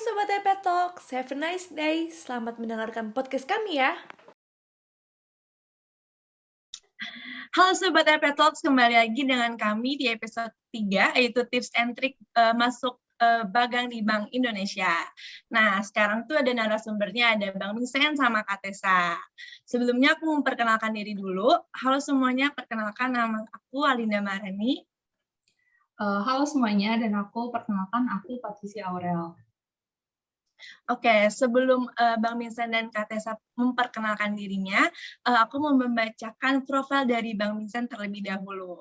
Sobat EP Talks, have a nice day. Selamat mendengarkan podcast kami ya. Halo Sobat EP Talks, kembali lagi dengan kami di episode 3, yaitu tips and trik masuk magang di Bank Indonesia. Nah, sekarang tuh ada narasumbernya, ada Bang Mingsen sama Kak Tessa. Sebelumnya aku memperkenalkan diri dulu. Halo semuanya, perkenalkan nama aku Alinda Marani. Halo semuanya, dan perkenalkan aku Patricia Aurel. Oke, sebelum Bang Mingsen dan Kak Tessa memperkenalkan dirinya, aku mau membacakan profil dari Bang Mingsen terlebih dahulu.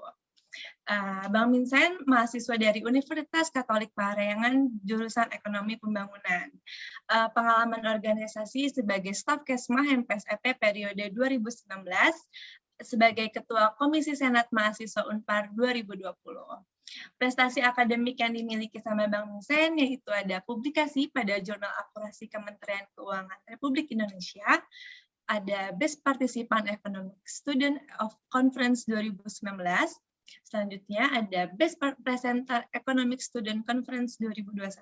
Bang Mingsen, mahasiswa dari Universitas Katolik Parahyangan, jurusan Ekonomi Pembangunan. Pengalaman organisasi sebagai staf Kesma MPSEP periode 2019, sebagai Ketua Komisi Senat Mahasiswa Unpar 2020. Prestasi akademik yang dimiliki sama Bang Mingsen yaitu ada publikasi pada Jurnal Akurasi Kementerian Keuangan Republik Indonesia, ada Best Participant Economic Student of Conference 2019, selanjutnya ada Best Presenter Economic Student Conference 2021,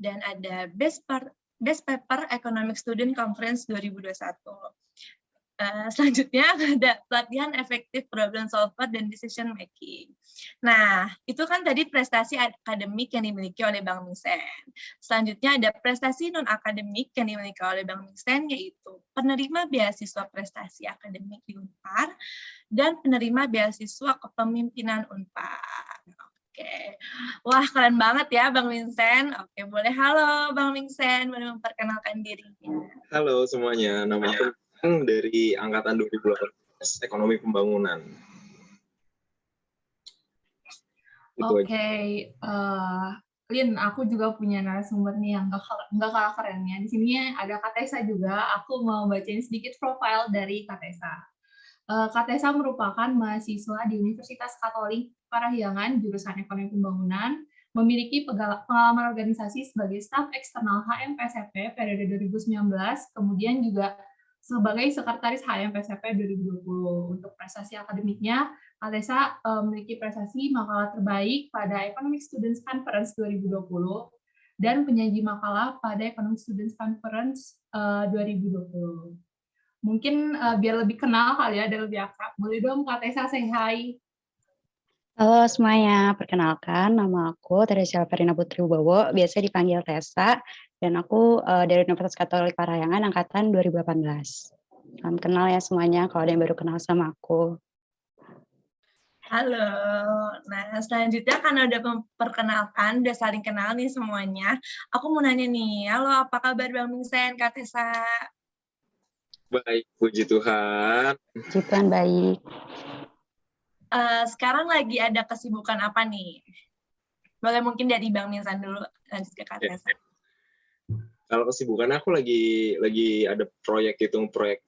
dan ada Best Paper Economic Student Conference 2021. Selanjutnya ada pelatihan efektif problem solver dan decision making. Nah, itu kan tadi prestasi akademik yang dimiliki oleh Bang Mingsen. Selanjutnya ada prestasi non-akademik yang dimiliki oleh Bang Mingsen, yaitu penerima beasiswa prestasi akademik di Unpar dan penerima beasiswa kepemimpinan Unpar. Oke. Wah, keren banget ya Bang Mingsen. Oke, boleh halo Bang Mingsen, boleh memperkenalkan dirinya. Halo semuanya, nama aku dari angkatan 2018 Ekonomi Pembangunan. Oke, Lin, aku juga punya narasumber nih yang nggak kalah kerennya. Di sini ada Kak Tessa juga. Aku mau bacain sedikit profil dari Kak Tessa. Kak Tessa merupakan mahasiswa di Universitas Katolik Parahyangan, jurusan Ekonomi Pembangunan, memiliki pengalaman organisasi sebagai staf eksternal HMPSEP periode 2019, kemudian juga sebagai sekretaris HMPSEP 2020. Untuk prestasi akademiknya, Kak Tessa memiliki prestasi makalah terbaik pada Economic Students Conference 2020 dan penyaji makalah pada Economic Students Conference 2020. Mungkin biar lebih kenal kali ya, dan lebih akrab. Boleh dong Kak Tessa say hi. Halo semuanya, perkenalkan nama aku Teresia Verina Putri Wibowo, biasa dipanggil Tessa, dan aku dari Universitas Katolik Parahyangan angkatan 2018. Salam kenal ya semuanya, kalau ada yang baru kenal sama aku. Halo, nah selanjutnya karena udah memperkenalkan, udah saling kenal nih semuanya, aku mau nanya nih, halo apa kabar Bang Mingsen, Kak Tessa? Baik, puji Tuhan. Puji Tuhan baik. Sekarang lagi ada kesibukan apa nih? Boleh mungkin dari Bang Mingsen dulu, lanjut ke Kak Tessa. Kalau kesibukan aku lagi ada proyek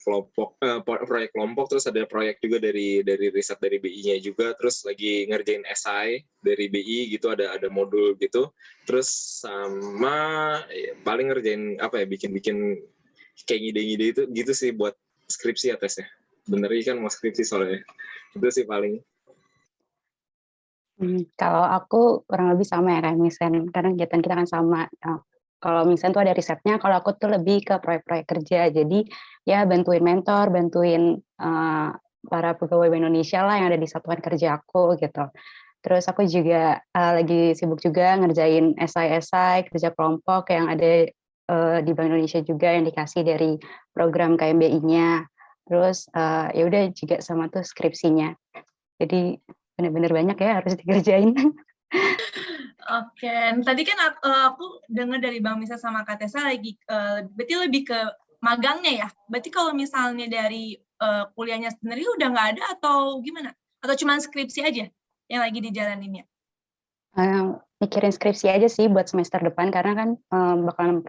kelompok, terus ada proyek juga dari riset dari BI-nya juga, terus lagi ngerjain esai dari BI gitu, ada modul gitu, terus sama paling ngerjain bikin kayak ngide-ngide itu gitu sih buat skripsi ya tesnya. Bener kan mau skripsi soalnya. Itu sih paling. Kalau aku kurang lebih sama ya kayak Mingsen, karena kegiatan kita kan sama. Kalau Mingsen tuh ada risetnya, kalau aku tuh lebih ke proyek-proyek kerja. Jadi ya bantuin mentor, bantuin para pegawai Bank Indonesia lah yang ada di satuan kerja aku gitu. Terus aku juga lagi sibuk juga ngerjain esai-esai, kerja kelompok yang ada di Bank Indonesia juga yang dikasih dari program KMBI-nya. Terus ya udah juga sama tuh skripsinya. Jadi benar-benar banyak ya harus dikerjain. Oke, tadi kan aku dengar dari Bang Misa sama Kak Tessa lagi, berarti lebih ke magangnya ya? Berarti kalau misalnya dari kuliahnya sendiri udah nggak ada atau gimana? Atau cuma skripsi aja yang lagi dijalaninnya? Mikirin skripsi aja sih buat semester depan, karena kan bakalan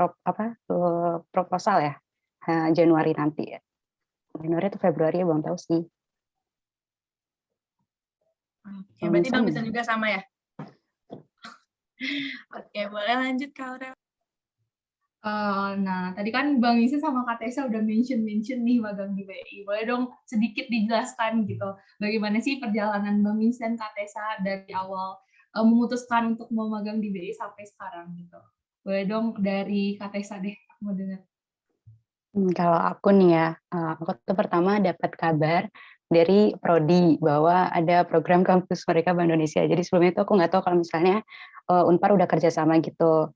proposal ya Januari nanti ya. Januari atau Februari ya, belum tahu sih. Oke, berarti Bang Misa juga sama ya? Oke, boleh lanjut Kak Aurel. Nah, tadi kan Bang Misa sama Kak Tessa udah mention nih magang di BI. Boleh dong sedikit dijelaskan gitu, bagaimana sih perjalanan Bang Misa dan Kak Tessa dari awal memutuskan untuk mau magang di BI sampai sekarang gitu. Boleh dong dari Kak Tessa deh, aku mau dengar. Kalau aku nih ya, aku tuh pertama dapat kabar dari prodi bahwa ada program kampus Merdeka Bank Indonesia. Jadi sebelumnya itu aku nggak tahu kalau misalnya Unpar udah kerjasama gitu.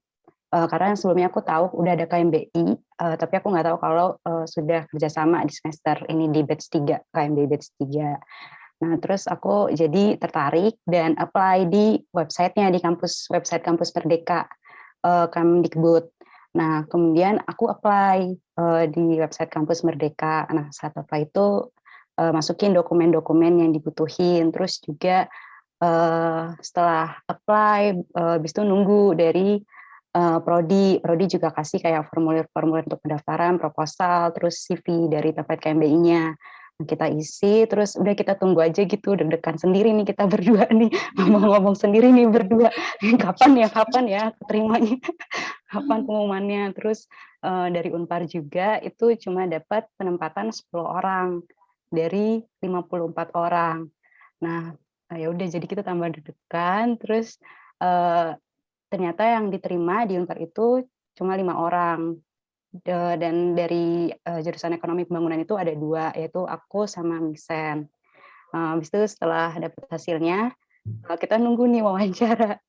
Karena sebelumnya aku tahu udah ada KMBI, tapi aku nggak tahu kalau sudah kerjasama di semester ini di batch 3, KMBI batch 3. Nah, terus aku jadi tertarik dan apply di websitenya, di website kampus Merdeka, Kemdikbud. Nah, kemudian aku apply di website kampus Merdeka. Nah, saat apply itu masukin dokumen-dokumen yang dibutuhin, terus juga setelah apply, habis itu nunggu dari prodi juga kasih kayak formulir-formulir untuk pendaftaran, proposal, terus CV dari tempat KMBI-nya. Kita isi, terus udah kita tunggu aja gitu, deg-degan sendiri nih kita berdua nih, ngomong-ngomong sendiri nih berdua, kapan ya keterimanya, kapan pengumumannya. Terus dari Unpar juga itu cuma dapat penempatan 10 orang dari 54 orang. Nah, ya udah jadi kita tambah deg-degan, terus ternyata yang diterima di Unpar itu cuma 5 orang, dan dari jurusan ekonomi pembangunan itu ada 2, yaitu aku sama Misen. Habis itu setelah dapat hasilnya, kita nunggu nih wawancara.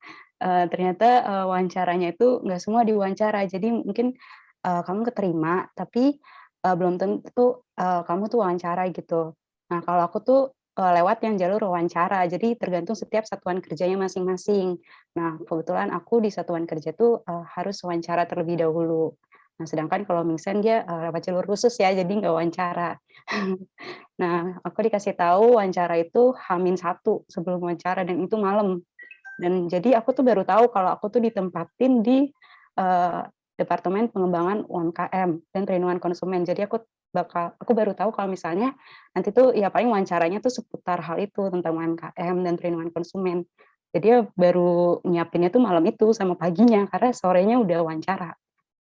Ternyata wawancaranya itu nggak semua diwawancara, jadi mungkin kamu keterima, tapi belum tentu kamu tuh wawancara gitu. Nah, kalau aku tuh lewat yang jalur wawancara, jadi tergantung setiap satuan kerjanya masing-masing. Nah, kebetulan aku di satuan kerja tuh harus wawancara terlebih dahulu. Nah, sedangkan kalau Mingsen dia lewat jalur khusus ya, jadi nggak wawancara. Nah, aku dikasih tahu wawancara itu H-1 sebelum wawancara dan itu malam. Dan jadi aku tuh baru tahu kalau aku tuh ditempatin di Departemen Pengembangan UMKM dan Perlindungan Konsumen. Jadi aku baru tahu kalau misalnya nanti tuh ya paling wawancaranya tuh seputar hal itu tentang UMKM dan perlindungan konsumen. Jadi ya baru nyiapinnya tuh malam itu sama paginya karena sorenya udah wawancara.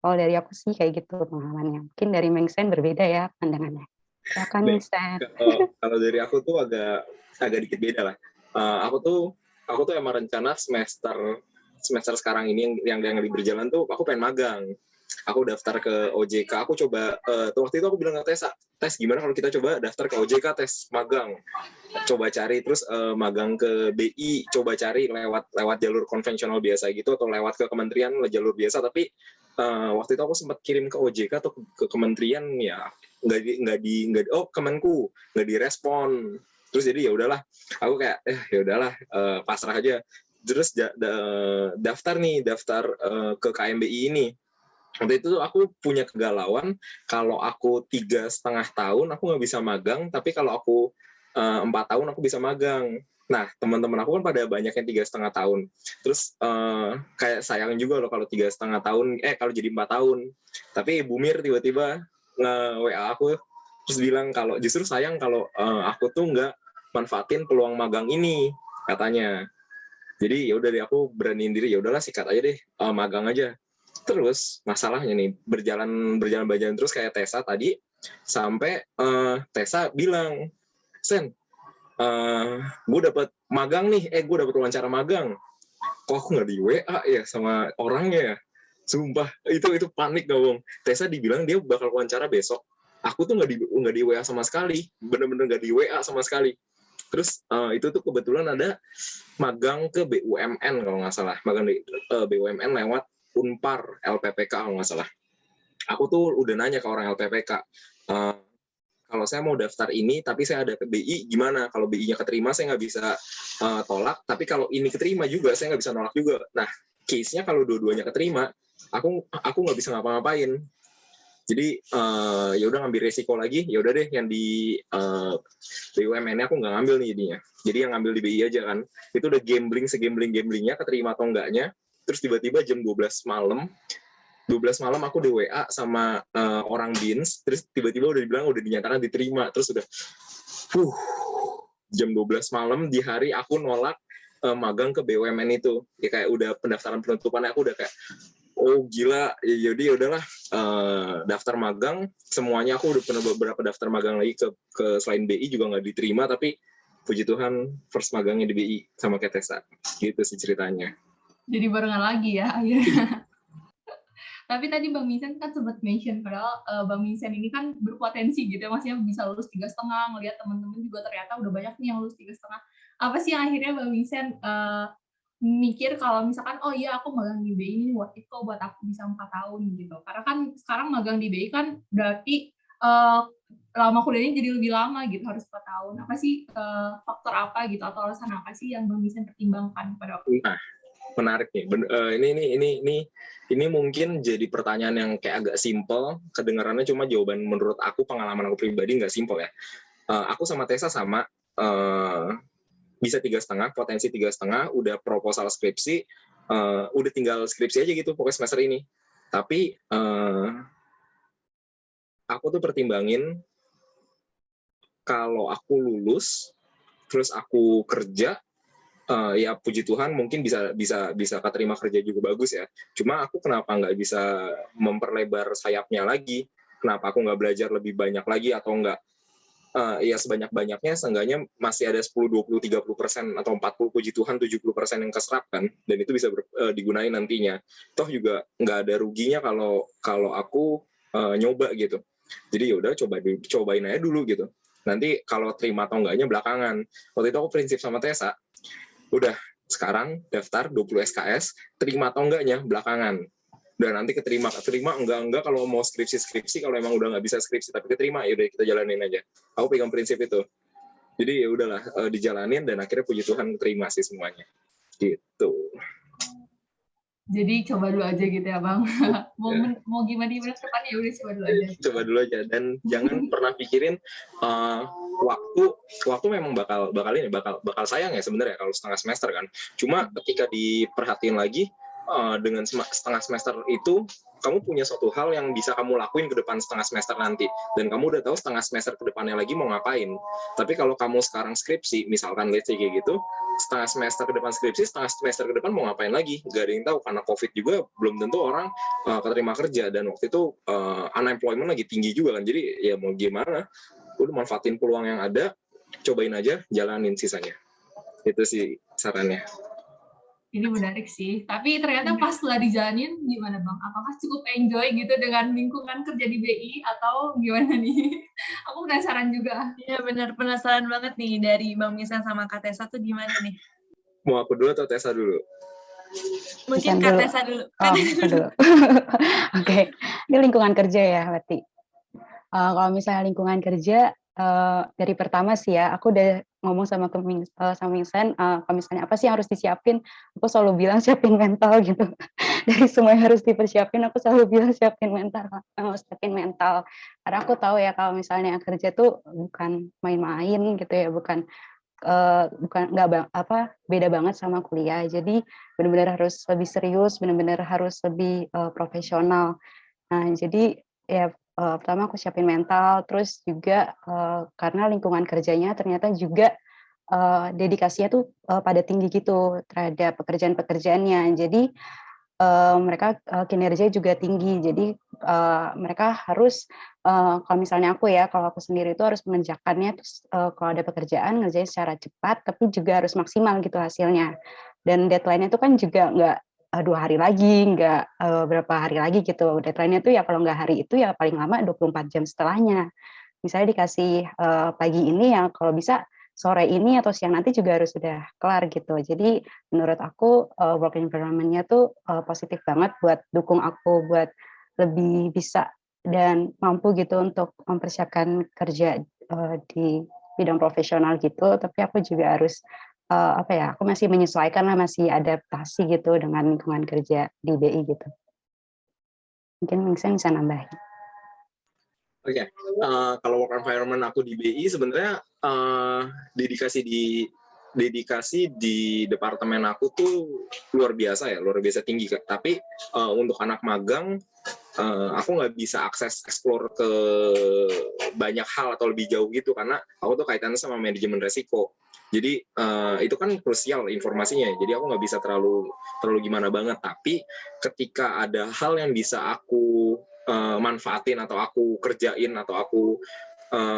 Kalau dari aku sih kayak gitu pengalamannya. Mungkin dari Mengsen berbeda ya pandangannya. Silakan Mengsen. Kalau dari aku tuh agak dikit beda lah. Aku tuh emang rencana semester sekarang ini yang berjalan tuh aku pengen magang. Aku daftar ke OJK. Aku coba waktu itu aku bilang ke Tes gimana kalau kita coba daftar ke OJK tes magang. Coba cari terus magang ke BI, coba cari lewat jalur konvensional biasa gitu atau lewat ke kementerian jalur biasa. Tapi waktu itu aku sempat kirim ke OJK atau ke kementerian ya nggak Kemenku nggak direspon. Terus jadi ya udahlah, aku kayak ya udahlah pasrah aja. Terus daftar ke KMBI ini. Waktu itu aku punya kegalauan kalau aku 3,5 tahun aku nggak bisa magang, tapi kalau aku 4 tahun aku bisa magang. Nah, teman-teman aku kan pada banyak yang 3,5 tahun. Terus kayak sayang juga loh kalau 3,5 tahun, kalau jadi 4 tahun. Tapi Bu Mir tiba-tiba nge-WA aku, terus bilang kalau justru sayang kalau aku tuh nggak manfaatin peluang magang ini, katanya. Jadi ya udah deh aku beraniin diri, ya udahlah sikat aja deh, magang aja. Terus masalahnya nih berjalan terus kayak Tessa tadi sampai Tessa bilang, Sen, gue dapat magang nih, gue dapat wawancara magang. Kok aku nggak di WA ya sama orangnya ya? Sumpah itu panik dong. Tessa dibilang dia bakal wawancara besok. Aku tuh nggak di WA sama sekali, bener-bener nggak di WA sama sekali. Terus itu tuh kebetulan ada magang ke BUMN kalau nggak salah, magang di BUMN lewat Unpar LPPK kalau nggak salah. Aku tuh udah nanya ke orang LPPK, kalau saya mau daftar ini tapi saya ada ke BI gimana? Kalau BI-nya keterima saya nggak bisa tolak, tapi kalau ini keterima juga saya nggak bisa nolak juga. Nah, case-nya kalau dua-duanya keterima, aku nggak bisa ngapa-ngapain. Jadi ya udah ngambil resiko lagi, ya udah deh yang di BUMN-nya aku nggak ngambil nih jadinya. Jadi yang ngambil di BI aja kan. Itu udah gamblingnya keterima atau enggaknya. Terus tiba-tiba jam 12 malam aku di WA sama orang BINS, terus tiba-tiba udah dibilang udah dinyatakan diterima. Terus udah jam 12 malam di hari aku nolak magang ke BUMN itu. Ya kayak udah pendaftaran penutupannya aku udah kayak oh gila, jadi udahlah daftar magang semuanya. Aku udah pernah beberapa daftar magang lagi ke selain BI juga nggak diterima, tapi puji Tuhan first magangnya di BI sama kayak Tessa. Gitu sih ceritanya. Jadi barengan lagi ya akhirnya. Tapi tadi Bang Vincent kan sempat mention, padahal Bang Vincent ini kan berpotensi gitu ya, maksudnya bisa lulus 3,5, ngelihat teman-teman juga ternyata udah banyak nih yang lulus 3,5. Apa sih yang akhirnya Bang Vincent mikir kalau misalkan, oh iya aku magang di BI ini worth it kok buat aku bisa 4 tahun gitu. Karena kan sekarang magang di BI kan berarti lama kuliahnya jadi lebih lama gitu, harus 4 tahun. Apa sih faktor apa gitu atau alasan apa sih yang Bang Vincent pertimbangkan pada waktu itu? Nah, menarik nih. Ini mungkin jadi pertanyaan yang kayak agak simpel, kedengarannya cuma jawaban menurut aku, pengalaman aku pribadi nggak simpel ya. Aku sama Tessa sama, bisa 3,5, potensi 3,5, udah proposal skripsi, udah tinggal skripsi aja gitu pokoknya semester ini. Tapi aku tuh pertimbangin kalau aku lulus, terus aku kerja, ya puji Tuhan mungkin bisa keterima kerja juga bagus ya. Cuma aku kenapa nggak bisa memperlebar sayapnya lagi? Kenapa aku nggak belajar lebih banyak lagi atau nggak ya sebanyak-banyaknya, seenggaknya masih ada 10, 20, 30% atau 40, puji Tuhan 70% yang keserap kan, dan itu bisa digunain nantinya. Toh juga nggak ada ruginya kalau aku nyoba gitu. Jadi yaudah cobain aja dulu gitu. Nanti kalau terima atau enggaknya belakangan. Waktu itu aku prinsip sama Tessa, udah sekarang daftar 20 SKS, terima atau enggaknya belakangan. Udah nanti keterima enggak kalau mau skripsi kalau emang udah nggak bisa skripsi tapi keterima, ya udah kita jalanin aja. Aku pegang prinsip itu. Jadi ya udahlah, dijalanin dan akhirnya puji Tuhan terima sih semuanya. Gitu. Jadi coba dulu aja gitu ya Bang. Mau gimana ke depannya, ya udah coba dulu aja. Coba dulu aja, dan jangan pernah pikirin waktu memang bakal sayang ya sebenarnya kalau setengah semester kan. Cuma ketika diperhatiin lagi, dengan setengah semester itu kamu punya suatu hal yang bisa kamu lakuin ke depan setengah semester nanti, dan kamu udah tahu setengah semester ke depannya lagi mau ngapain. Tapi kalau kamu sekarang skripsi, misalkan let's say kayak gitu, setengah semester ke depan skripsi, setengah semester ke depan mau ngapain lagi, gak ada yang tahu, karena COVID juga belum tentu orang keterima kerja, dan waktu itu unemployment lagi tinggi juga kan. Jadi ya mau gimana, udah manfaatin peluang yang ada, cobain aja, jalanin sisanya. Itu sih sarannya. Ini menarik sih, tapi ternyata pas setelah dijalanin gimana Bang? Apakah cukup enjoy gitu dengan lingkungan kerja di BI atau gimana nih? Aku penasaran juga. Iya benar, penasaran banget nih dari Bang Vincent sama Kak Tessa tuh gimana nih? Mau aku dulu atau Tessa dulu? Mungkin Kak Tessa dulu. Oh, dulu. Oke. Ini lingkungan kerja ya berarti. Kalau misalnya lingkungan kerja, dari pertama sih ya, aku udah ngomong sama Vincent, kalau misalnya apa sih yang harus disiapin, aku selalu bilang siapin mental gitu. Dari semua yang harus dipersiapin, aku selalu bilang siapin mental. Karena aku tahu ya kalau misalnya kerja tuh bukan main-main gitu ya, bukan beda banget sama kuliah. Jadi benar-benar harus lebih serius, benar-benar harus lebih profesional. Nah, jadi ya pertama aku siapin mental, terus juga karena lingkungan kerjanya ternyata juga dedikasinya tuh pada tinggi gitu terhadap pekerjaan-pekerjaannya. Jadi mereka kinerja juga tinggi. Jadi mereka harus kalau misalnya kalau aku sendiri itu harus mengerjakannya, terus kalau ada pekerjaan ngerjain secara cepat, tapi juga harus maksimal gitu hasilnya. Dan deadline-nya itu kan juga nggak 2 hari lagi, nggak berapa hari lagi gitu. Deadline-nya tuh ya kalau nggak hari itu ya paling lama 24 jam setelahnya. Misalnya dikasih pagi ini ya kalau bisa sore ini atau siang nanti juga harus sudah kelar gitu. Jadi menurut aku work environment-nya tuh positif banget buat dukung aku buat lebih bisa dan mampu gitu untuk mempersiapkan kerja di bidang profesional gitu. Tapi aku juga harus aku masih menyesuaikan lah, masih adaptasi gitu dengan lingkungan kerja di BI gitu. Mungkin Vincent bisa nambahin. Oke, kalau work environment aku di BI sebenarnya dedikasi di departemen aku tuh luar biasa tinggi. Tapi untuk anak magang, aku nggak bisa akses explore ke banyak hal atau lebih jauh gitu, karena aku tuh kaitannya sama manajemen resiko. Jadi itu kan krusial informasinya, jadi aku nggak bisa terlalu gimana banget. Tapi ketika ada hal yang bisa aku manfaatin atau aku kerjain atau aku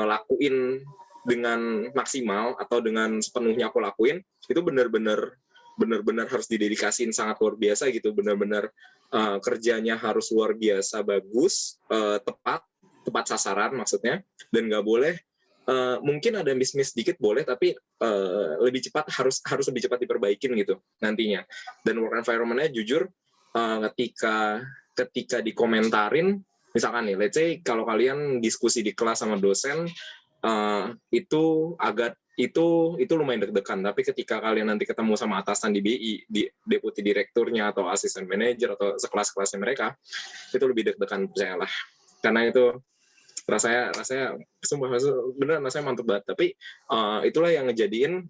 lakuin dengan maksimal atau dengan sepenuhnya aku lakuin, itu benar-benar benar-benar harus didedikasiin sangat luar biasa gitu, benar-benar kerjanya harus luar biasa bagus, tepat sasaran maksudnya, dan nggak boleh mungkin ada miss dikit boleh, tapi lebih cepat harus lebih cepat diperbaikin gitu nantinya. Dan work environment-nya jujur ketika dikomentarin, misalkan nih, let's say kalau kalian diskusi di kelas sama dosen, itu lumayan deg-degan. Tapi ketika kalian nanti ketemu sama atasan di BI, di deputi direkturnya atau asisten manajer atau sekelas-kelasnya mereka, itu lebih deg-degan, percayalah. Karena itu rasanya sumpah beneran rasanya mantep banget. Tapi itulah yang ngejadiin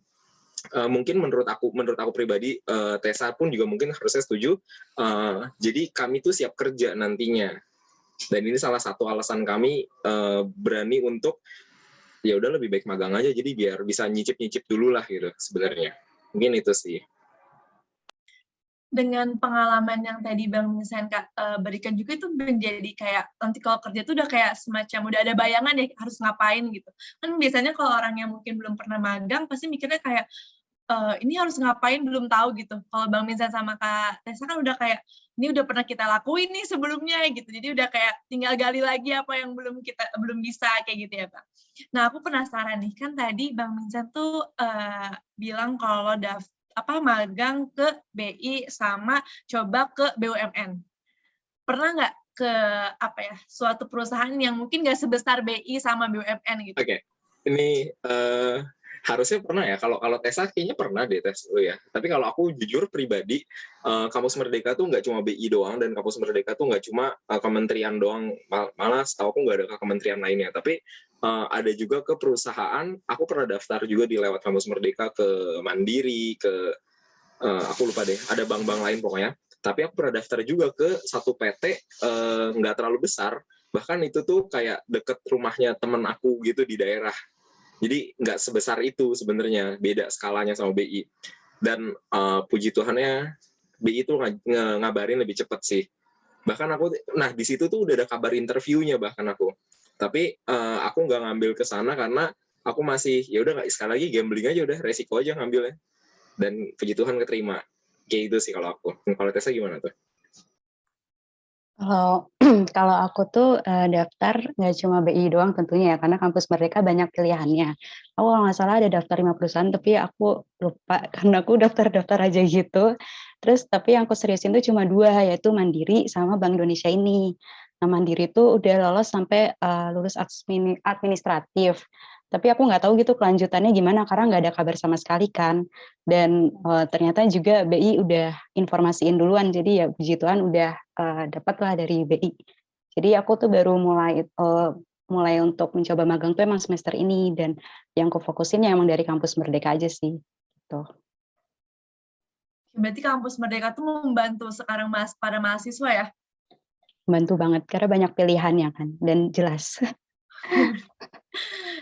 mungkin menurut aku pribadi, Tessa pun juga mungkin harusnya setuju. Jadi kami tuh siap kerja nantinya. Dan ini salah satu alasan kami berani untuk ya udah lebih baik magang aja, jadi biar bisa nyicip dulu lah gitu sebenarnya. Mungkin itu sih. Dengan pengalaman yang tadi Bang Vincent berikan juga itu menjadi kayak nanti kalau kerja tuh udah kayak semacam udah ada bayangan ya harus ngapain gitu. Kan biasanya kalau orang yang mungkin belum pernah magang pasti mikirnya kayak ini harus ngapain belum tahu gitu. Kalau Bang Vincent sama Kak Tessa kan udah kayak ini udah pernah kita lakuin nih sebelumnya gitu. Jadi udah kayak tinggal gali lagi apa yang belum bisa kayak gitu ya, Bang. Nah, aku penasaran nih, kan tadi Bang Vincent tuh bilang kalau magang ke BI sama coba ke BUMN. Pernah nggak ke suatu perusahaan yang mungkin nggak sebesar BI sama BUMN gitu? Oke. Ini harusnya pernah ya. Kalau Tessa kayaknya pernah deh tes ya. Tapi kalau aku jujur pribadi, Kampus Merdeka tuh nggak cuma BI doang, dan Kampus Merdeka tuh nggak cuma kementerian doang. Malah setahu aku nggak ada ke kementerian lainnya. Tapi ada juga ke perusahaan. Aku pernah daftar juga di lewat Kampus Merdeka ke Mandiri, ke aku lupa deh. Ada bank-bank lain pokoknya. Tapi aku pernah daftar juga ke satu PT nggak terlalu besar. Bahkan itu tuh kayak deket rumahnya temen aku gitu di daerah. Jadi nggak sebesar itu sebenarnya, beda skalanya sama BI. Dan puji Tuhannya BI itu ngabarin lebih cepat sih. Bahkan di situ tuh udah ada kabar interviewnya bahkan aku. Tapi aku nggak ngambil ke sana karena aku masih ya udah nggak, sekali lagi gambling aja, udah resiko aja ngambilnya. Dan puji Tuhan keterima. Kayak itu sih kalau aku. Kalau Tessa gimana tuh? Kalau aku tuh daftar nggak cuma BI doang tentunya ya, karena Kampus Merdeka banyak pilihannya. Aku kalau nggak salah ada daftar 5 perusahaan, tapi aku lupa karena aku daftar aja gitu. Terus tapi yang aku seriusin tuh cuma 2, yaitu Mandiri sama Bank Indonesia ini. Nah, Mandiri tuh udah lolos sampai lulus administratif. Tapi aku nggak tahu gitu kelanjutannya gimana karena nggak ada kabar sama sekali kan. Dan ternyata juga BI udah informasiin duluan, jadi ya puji Tuhan udah dapatlah dari BI. Jadi aku tuh baru mulai untuk mencoba magang tuh emang semester ini, dan yang aku fokusin ya emang dari Kampus Merdeka aja sih. Gitu. Berarti Kampus Merdeka tuh membantu sekarang para mahasiswa ya? Membantu banget karena banyak pilihannya kan dan jelas.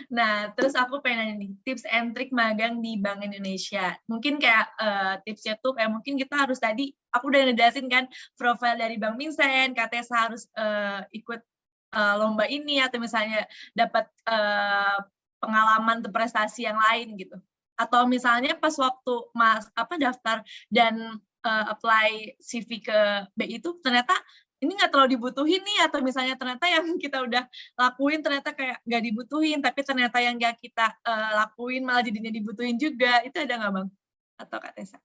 Nah, terus aku pengen nanya nih, tips and trik magang di Bank Indonesia. Mungkin kayak tipsnya tuh kayak mungkin kita harus tadi, aku udah ngejelasin kan, profil dari Bang Vincent, Kak Tessa harus ikut lomba ini, atau misalnya dapat pengalaman atau prestasi yang lain gitu. Atau misalnya pas waktu daftar dan apply CV ke BI itu ternyata ini nggak terlalu dibutuhin nih, atau misalnya ternyata yang kita udah lakuin ternyata kayak nggak dibutuhin, tapi ternyata yang nggak kita lakuin malah jadinya dibutuhin juga. Itu ada nggak, Bang? Atau Kak Tessa?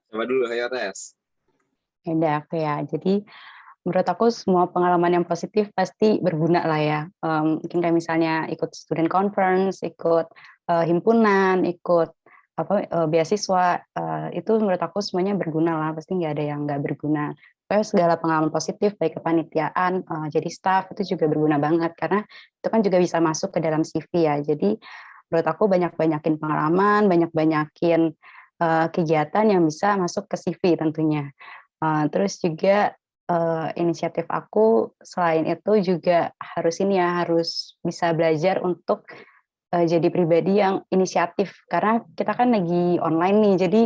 Coba dulu ya, Tess. Ada aku ya. Jadi menurut aku semua pengalaman yang positif pasti berguna lah ya. Mungkin kayak misalnya ikut student conference, ikut himpunan, ikut beasiswa, itu menurut aku semuanya berguna lah, pasti nggak ada yang nggak berguna. Pokoknya segala pengalaman positif, baik kepanitiaan, jadi staff, itu juga berguna banget, karena itu kan juga bisa masuk ke dalam CV ya. Jadi menurut aku banyak-banyakin pengalaman, banyak-banyakin kegiatan yang bisa masuk ke CV tentunya. Terus juga inisiatif aku selain itu juga harus bisa belajar untuk jadi pribadi yang inisiatif, karena kita kan lagi online nih, jadi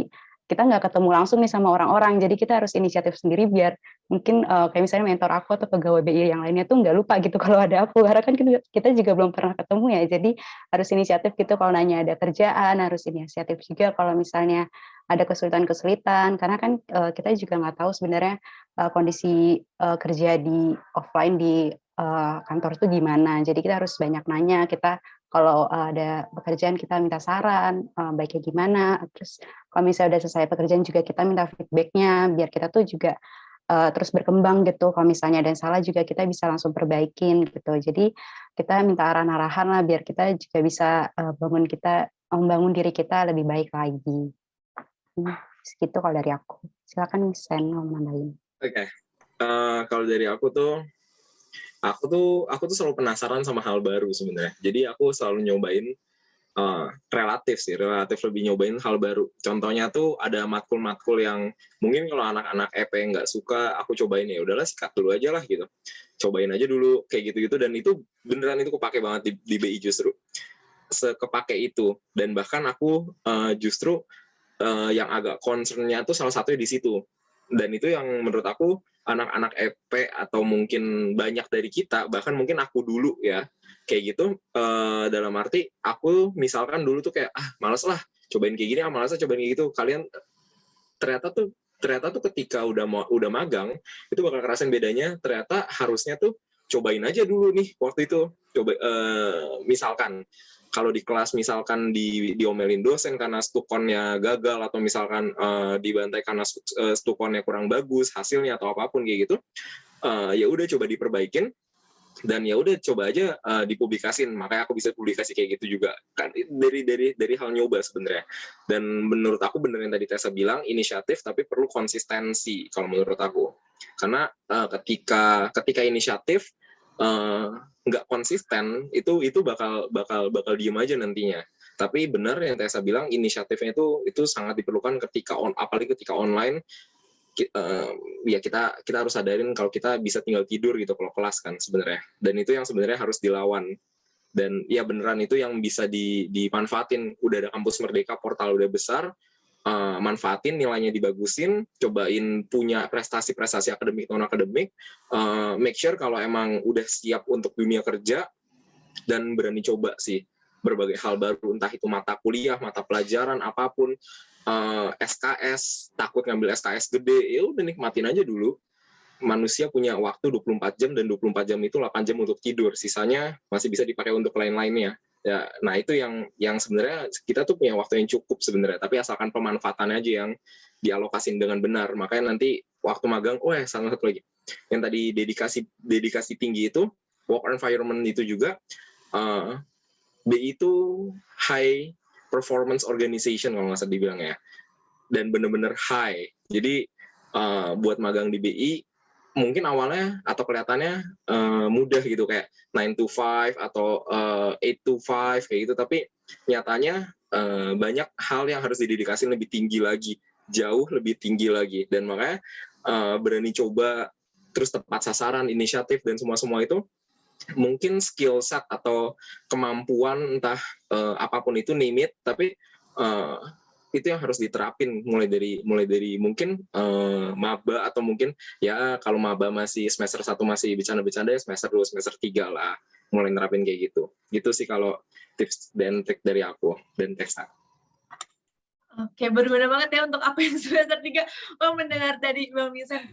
kita nggak ketemu langsung nih sama orang-orang, jadi kita harus inisiatif sendiri biar mungkin kayak misalnya mentor aku atau pegawai BI yang lainnya tuh nggak lupa gitu kalau ada aku, karena kan kita juga belum pernah ketemu ya, jadi harus inisiatif gitu kalau nanya ada kerjaan, harus inisiatif juga kalau misalnya ada kesulitan-kesulitan, karena kan kita juga nggak tahu sebenarnya kondisi kerja di offline di kantor itu gimana, jadi kita harus banyak nanya, kita kalau ada pekerjaan kita minta saran, baiknya gimana, terus kalau misalnya udah selesai pekerjaan juga kita minta feedback-nya, biar kita tuh juga terus berkembang gitu, kalau misalnya ada yang salah juga kita bisa langsung perbaikin gitu. Jadi kita minta arahan-arahan lah biar kita juga bisa membangun diri kita lebih baik lagi. Segitu kalau dari aku. Silakan Sen mau nambahin. Oke. Kalau dari aku tuh selalu penasaran sama hal baru sebenarnya. Jadi aku selalu nyobain relatif lebih nyobain hal baru. Contohnya tuh ada matkul-matkul yang mungkin kalau anak-anak EP nggak suka, aku cobain ya udahlah sikat dulu aja lah gitu. Cobain aja dulu kayak gitu-gitu, dan itu beneran itu kepake banget di BI justru. Sekepake itu, dan bahkan aku justru yang agak concern-nya tuh salah satunya di situ. Dan itu yang menurut aku anak-anak EP atau mungkin banyak dari kita, bahkan mungkin aku dulu ya, kayak gitu, dalam arti aku misalkan dulu tuh kayak, males lah, cobain kayak gini, males lah cobain kayak gitu. Kalian ternyata tuh ketika udah magang, itu bakal kerasain bedanya, ternyata harusnya tuh cobain aja dulu nih waktu itu. Misalkan kalau di kelas misalkan diomelin dosen karena stukonnya gagal, atau misalkan dibantai karena stukonnya kurang bagus hasilnya atau apapun kayak gitu, ya udah coba diperbaikin, dan ya udah coba aja dipublikasin. Makanya aku bisa publikasi kayak gitu juga kan, dari hal nyoba sebenarnya. Dan menurut aku bener yang tadi Tessa bilang, inisiatif tapi perlu konsistensi kalau menurut aku, karena ketika inisiatif nggak konsisten, itu bakal diem aja nantinya. Tapi benar yang Tessa bilang, inisiatifnya itu sangat diperlukan apalagi ketika online. Ya kita harus sadarin kalau kita bisa tinggal tidur gitu kalau kelas kan sebenarnya, dan itu yang sebenarnya harus dilawan. Dan ya beneran itu yang bisa dimanfaatin. Udah ada kampus Merdeka, portal udah besar, manfaatin, nilainya dibagusin, cobain punya prestasi akademik non akademik, make sure kalau emang udah siap untuk dunia kerja, dan berani coba sih berbagai hal baru, entah itu mata kuliah, mata pelajaran, apapun, SKS, takut ngambil SKS gede, ya udah nikmatin aja dulu. Manusia punya waktu 24 jam, dan 24 jam itu 8 jam untuk tidur, sisanya masih bisa dipakai untuk lain-lainnya. Ya, nah itu yang sebenarnya kita tuh punya waktu yang cukup sebenarnya, tapi asalkan pemanfaatannya aja yang dialokasin dengan benar. Makanya nanti waktu magang, salah satu lagi, yang tadi dedikasi tinggi itu, work environment itu juga, BI itu high performance organization kalau nggak salah dibilang ya, dan bener-bener high. Jadi buat magang di BI mungkin awalnya atau kelihatannya mudah gitu, kayak 9 to 5 atau 8 to 5 kayak gitu, tapi nyatanya banyak hal yang harus didedikasi lebih tinggi lagi, jauh lebih tinggi lagi. Dan makanya berani coba, terus tepat sasaran, inisiatif, dan semua itu mungkin skill set atau kemampuan, entah apapun itu, name it, tapi itu yang harus diterapin mulai dari mungkin maba, atau mungkin ya kalau maba masih semester 1 masih bercanda-bercanda, ya semester 2 semester 3 lah mulai nerapin kayak gitu. Gitu sih kalau tips dan trik dari aku dan Tessa. Oke, berguna banget ya untuk aku yang semester 3. Mendengar tadi Bang Vincent,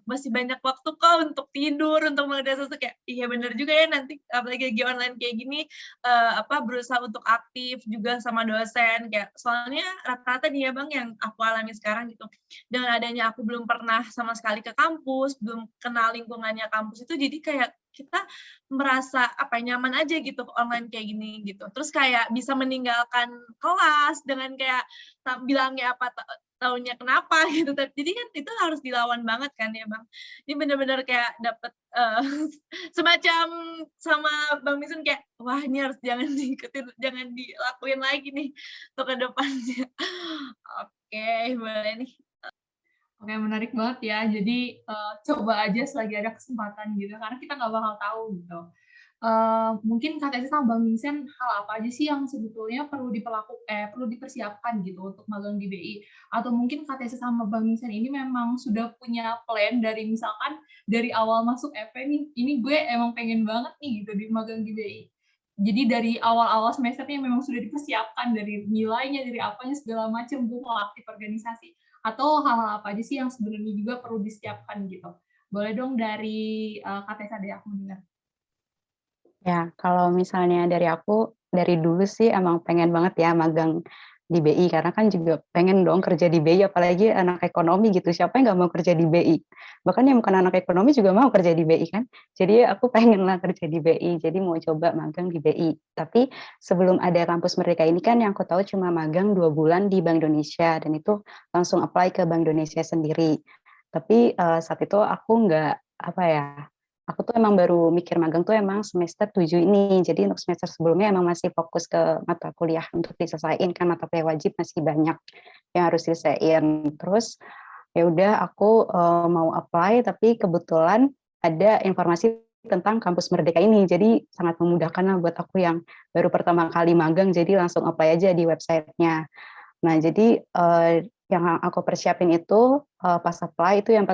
masih banyak waktu kok untuk tidur, untuk mengerjakan sesuatu, kayak iya bener juga ya, nanti apalagi lagi online kayak gini, berusaha untuk aktif juga sama dosen, kayak soalnya rata-rata nih ya Bang yang aku alami sekarang gitu, dengan adanya aku belum pernah sama sekali ke kampus, belum kenal lingkungannya kampus itu, jadi kayak kita merasa nyaman aja gitu online kayak gini gitu. Terus kayak bisa meninggalkan kelas dengan kayak bilangnya apa taunya kenapa gitu. Jadi kan itu harus dilawan banget kan ya Bang. Ini benar-benar kayak dapet semacam sama Bang Vincent kayak wah ini harus jangan dilakuin lagi nih untuk ke depannya. Oke, boleh nih. Oke, menarik banget ya. Jadi coba aja selagi ada kesempatan gitu, karena kita nggak bakal tahu gitu. Mungkin Kak Tessa sama Bang Vincent, hal apa aja sih yang sebetulnya perlu dipersiapkan gitu untuk magang di BI? Atau mungkin Kak Tessa sama Bang Vincent ini memang sudah punya plan dari misalkan dari awal masuk EP nih, ini gue emang pengen banget nih gitu di magang di BI. Jadi dari awal-awal semesternya memang sudah dipersiapkan dari nilainya, dari apanya segala macam, gue mau aktif organisasi. Atau hal-hal apa aja sih yang sebenarnya juga perlu disiapkan gitu? Boleh dong dari Kak Tessa deh, aku dengar. Ya, kalau misalnya dari aku, dari dulu sih emang pengen banget ya magang di BI, karena kan juga pengen dong kerja di BI, apalagi anak ekonomi gitu, siapa yang nggak mau kerja di BI? Bahkan yang bukan anak ekonomi juga mau kerja di BI kan. Jadi aku pengen lah kerja di BI, jadi mau coba magang di BI. Tapi sebelum ada kampus Merdeka ini kan yang aku tahu cuma magang 2 bulan di Bank Indonesia, dan itu langsung apply ke Bank Indonesia sendiri. Tapi saat itu aku nggak, apa ya, aku tuh emang baru mikir magang tuh emang semester 7 ini. Jadi untuk semester sebelumnya emang masih fokus ke mata kuliah untuk diselesaikan, kan mata kuliah wajib masih banyak yang harus diselesaikan. Terus ya udah aku mau apply, tapi kebetulan ada informasi tentang kampus Merdeka ini. Jadi sangat memudahkan lah buat aku yang baru pertama kali magang, jadi langsung apply aja di websitenya. Nah, jadi yang aku persiapin itu pas apply itu yang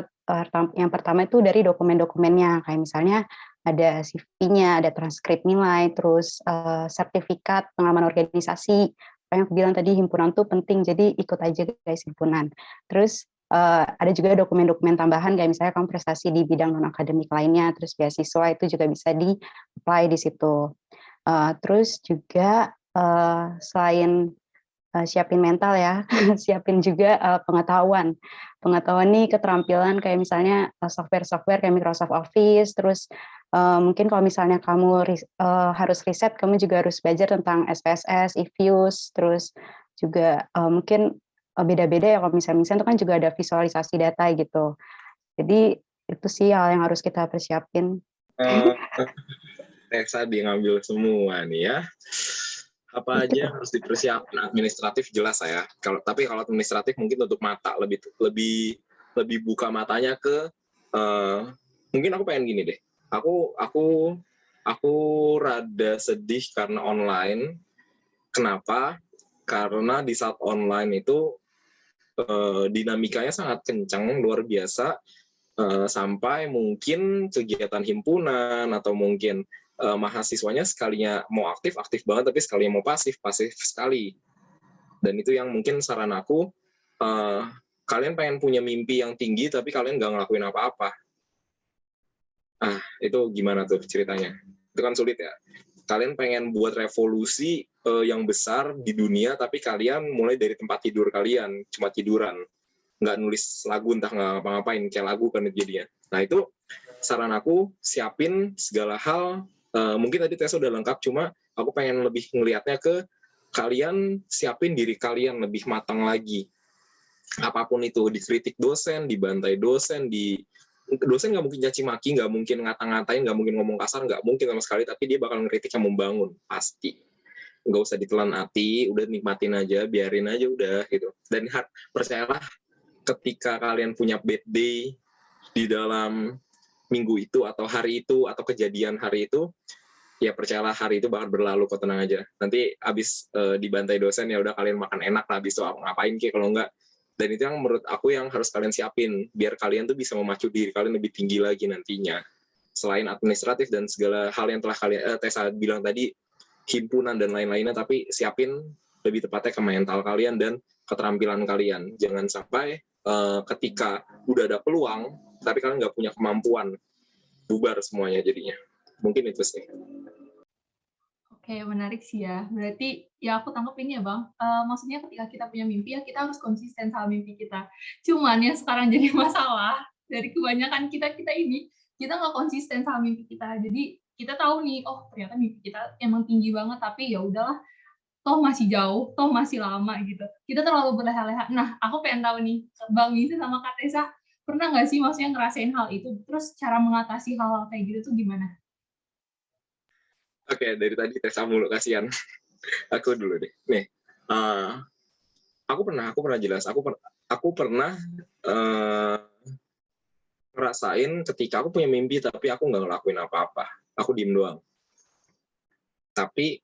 pertama itu dari dokumen-dokumennya, kayak misalnya ada CV-nya, ada transkrip nilai, terus sertifikat pengalaman organisasi. Kayak yang aku bilang tadi, himpunan tuh penting, jadi ikut aja guys himpunan. Terus ada juga dokumen-dokumen tambahan, kayak misalnya kamu prestasi di bidang non-akademik lainnya, terus beasiswa itu juga bisa di-apply di situ. Terus juga selain siapin mental ya, siapin juga pengetahuan. Pengetahuan nih keterampilan kayak misalnya software-software kayak Microsoft Office, terus mungkin kalau misalnya kamu harus riset, kamu juga harus belajar tentang SPSS, eViews, terus juga mungkin beda-beda ya, kalau misalnya itu kan juga ada visualisasi data gitu. Jadi itu sih hal yang harus kita persiapin. Tessa dia ngambil semua nih ya. Apa aja yang harus dipersiapkan? Administratif jelas saya. Tapi kalau administratif mungkin untuk mata lebih buka matanya ke mungkin aku pengen gini deh. Aku rada sedih karena online. Kenapa? Karena di saat online itu dinamikanya sangat kencang, luar biasa, sampai mungkin kegiatan himpunan atau mungkin mahasiswanya sekalinya mau aktif banget, tapi sekalinya mau pasif sekali. Dan itu yang mungkin saran aku, kalian pengen punya mimpi yang tinggi tapi kalian nggak ngelakuin apa-apa. Itu gimana tuh ceritanya? Itu kan sulit ya. Kalian pengen buat revolusi yang besar di dunia, tapi kalian mulai dari tempat tidur kalian, cuma tiduran. Nggak nulis lagu, entah nggak ngapa-ngapain, kayak lagu kan jadinya. Nah itu saran aku, siapin segala hal. Mungkin tadi Tessa udah lengkap, cuma aku pengen lebih ngelihatnya ke kalian siapin diri kalian lebih matang lagi. Apapun itu, dikritik dosen, dibantai dosen, dosen nggak mungkin caci maki, nggak mungkin ngata-ngatain, nggak mungkin ngomong kasar, nggak mungkin sama sekali, tapi dia bakal ngeritik yang membangun, pasti. Nggak usah ditelan hati, udah nikmatin aja, biarin aja udah gitu. Dan percayalah, ketika kalian punya bad day di dalam minggu itu atau hari itu atau kejadian hari itu, ya percayalah hari itu bakal berlalu, kok, tenang aja. Nanti abis dibantai dosen ya udah kalian makan enak lah, abis itu ngapain kayak kalau enggak. Dan itu yang menurut aku yang harus kalian siapin, biar kalian tuh bisa memacu diri kalian lebih tinggi lagi nantinya. Selain administratif dan segala hal yang telah kalian Tessa bilang tadi, himpunan dan lain-lainnya, tapi siapin lebih tepatnya ke mental kalian dan keterampilan kalian. Jangan sampai ketika udah ada peluang, tapi kalian nggak punya kemampuan, bubar semuanya jadinya. Mungkin itu sih. Oke, menarik sih ya. Berarti ya aku tangkap ini ya Bang, maksudnya ketika kita punya mimpi ya kita harus konsisten sama mimpi kita. Cuman yang sekarang jadi masalah dari kebanyakan kita ini, kita nggak konsisten sama mimpi kita. Jadi kita tahu nih, oh ternyata mimpi kita emang tinggi banget, tapi ya udahlah, toh masih jauh, toh masih lama gitu. Kita terlalu berleha-leha. Nah, aku pengen tahu nih, Bang Wizi sama Kak Tessa, pernah nggak sih maksudnya ngerasain hal itu? Terus cara mengatasi hal-hal kayak gitu tuh gimana? Oke, dari tadi Tessa mulu, kasihan. Aku dulu deh. Nih, aku pernah jelas. Aku pernah ngerasain ketika aku punya mimpi tapi aku nggak ngelakuin apa-apa. Aku diem doang. Tapi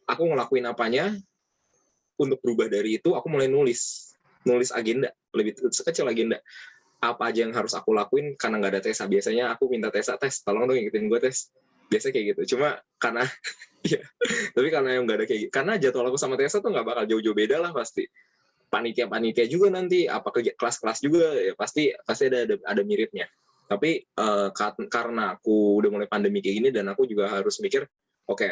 aku ngelakuin apanya untuk berubah dari itu, aku mulai nulis agenda, lebih sekecil agenda. Apa aja yang harus aku lakuin karena nggak ada Tessa. Biasanya aku minta Tessa, tes, tolong dong ngikutin gue tes. Biasanya kayak gitu. Cuma karena, ya, tapi karena yang nggak ada kayak gitu. Karena jadwal aku sama Tessa tuh nggak bakal jauh-jauh beda lah pasti. Panitia juga nanti, apa kelas-kelas juga, ya pasti ada miripnya. Tapi karena aku udah mulai pandemi kayak gini, dan aku juga harus mikir, oke,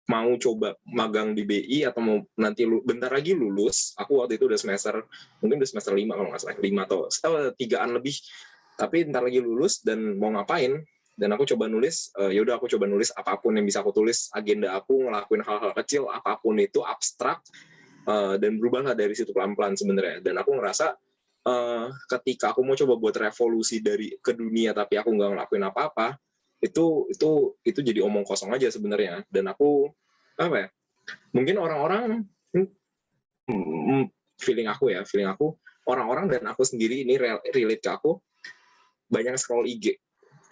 mau coba magang di BI atau mau nanti bentar lagi lulus. Aku waktu itu udah mungkin udah semester 5 kalau nggak salah, 5 atau 3-an lebih. Tapi bentar lagi lulus dan mau ngapain? Dan aku coba nulis, yaudah aku coba nulis apapun yang bisa aku tulis, agenda aku, ngelakuin hal-hal kecil, apapun itu abstrak, dan berubahlah dari situ pelan-pelan sebenarnya. Dan aku ngerasa ketika aku mau coba buat revolusi ke dunia tapi aku nggak ngelakuin apa-apa, itu jadi omong kosong aja sebenarnya. Dan aku apa ya, mungkin orang-orang feeling aku orang-orang dan aku sendiri ini relate ke aku, banyak scroll IG,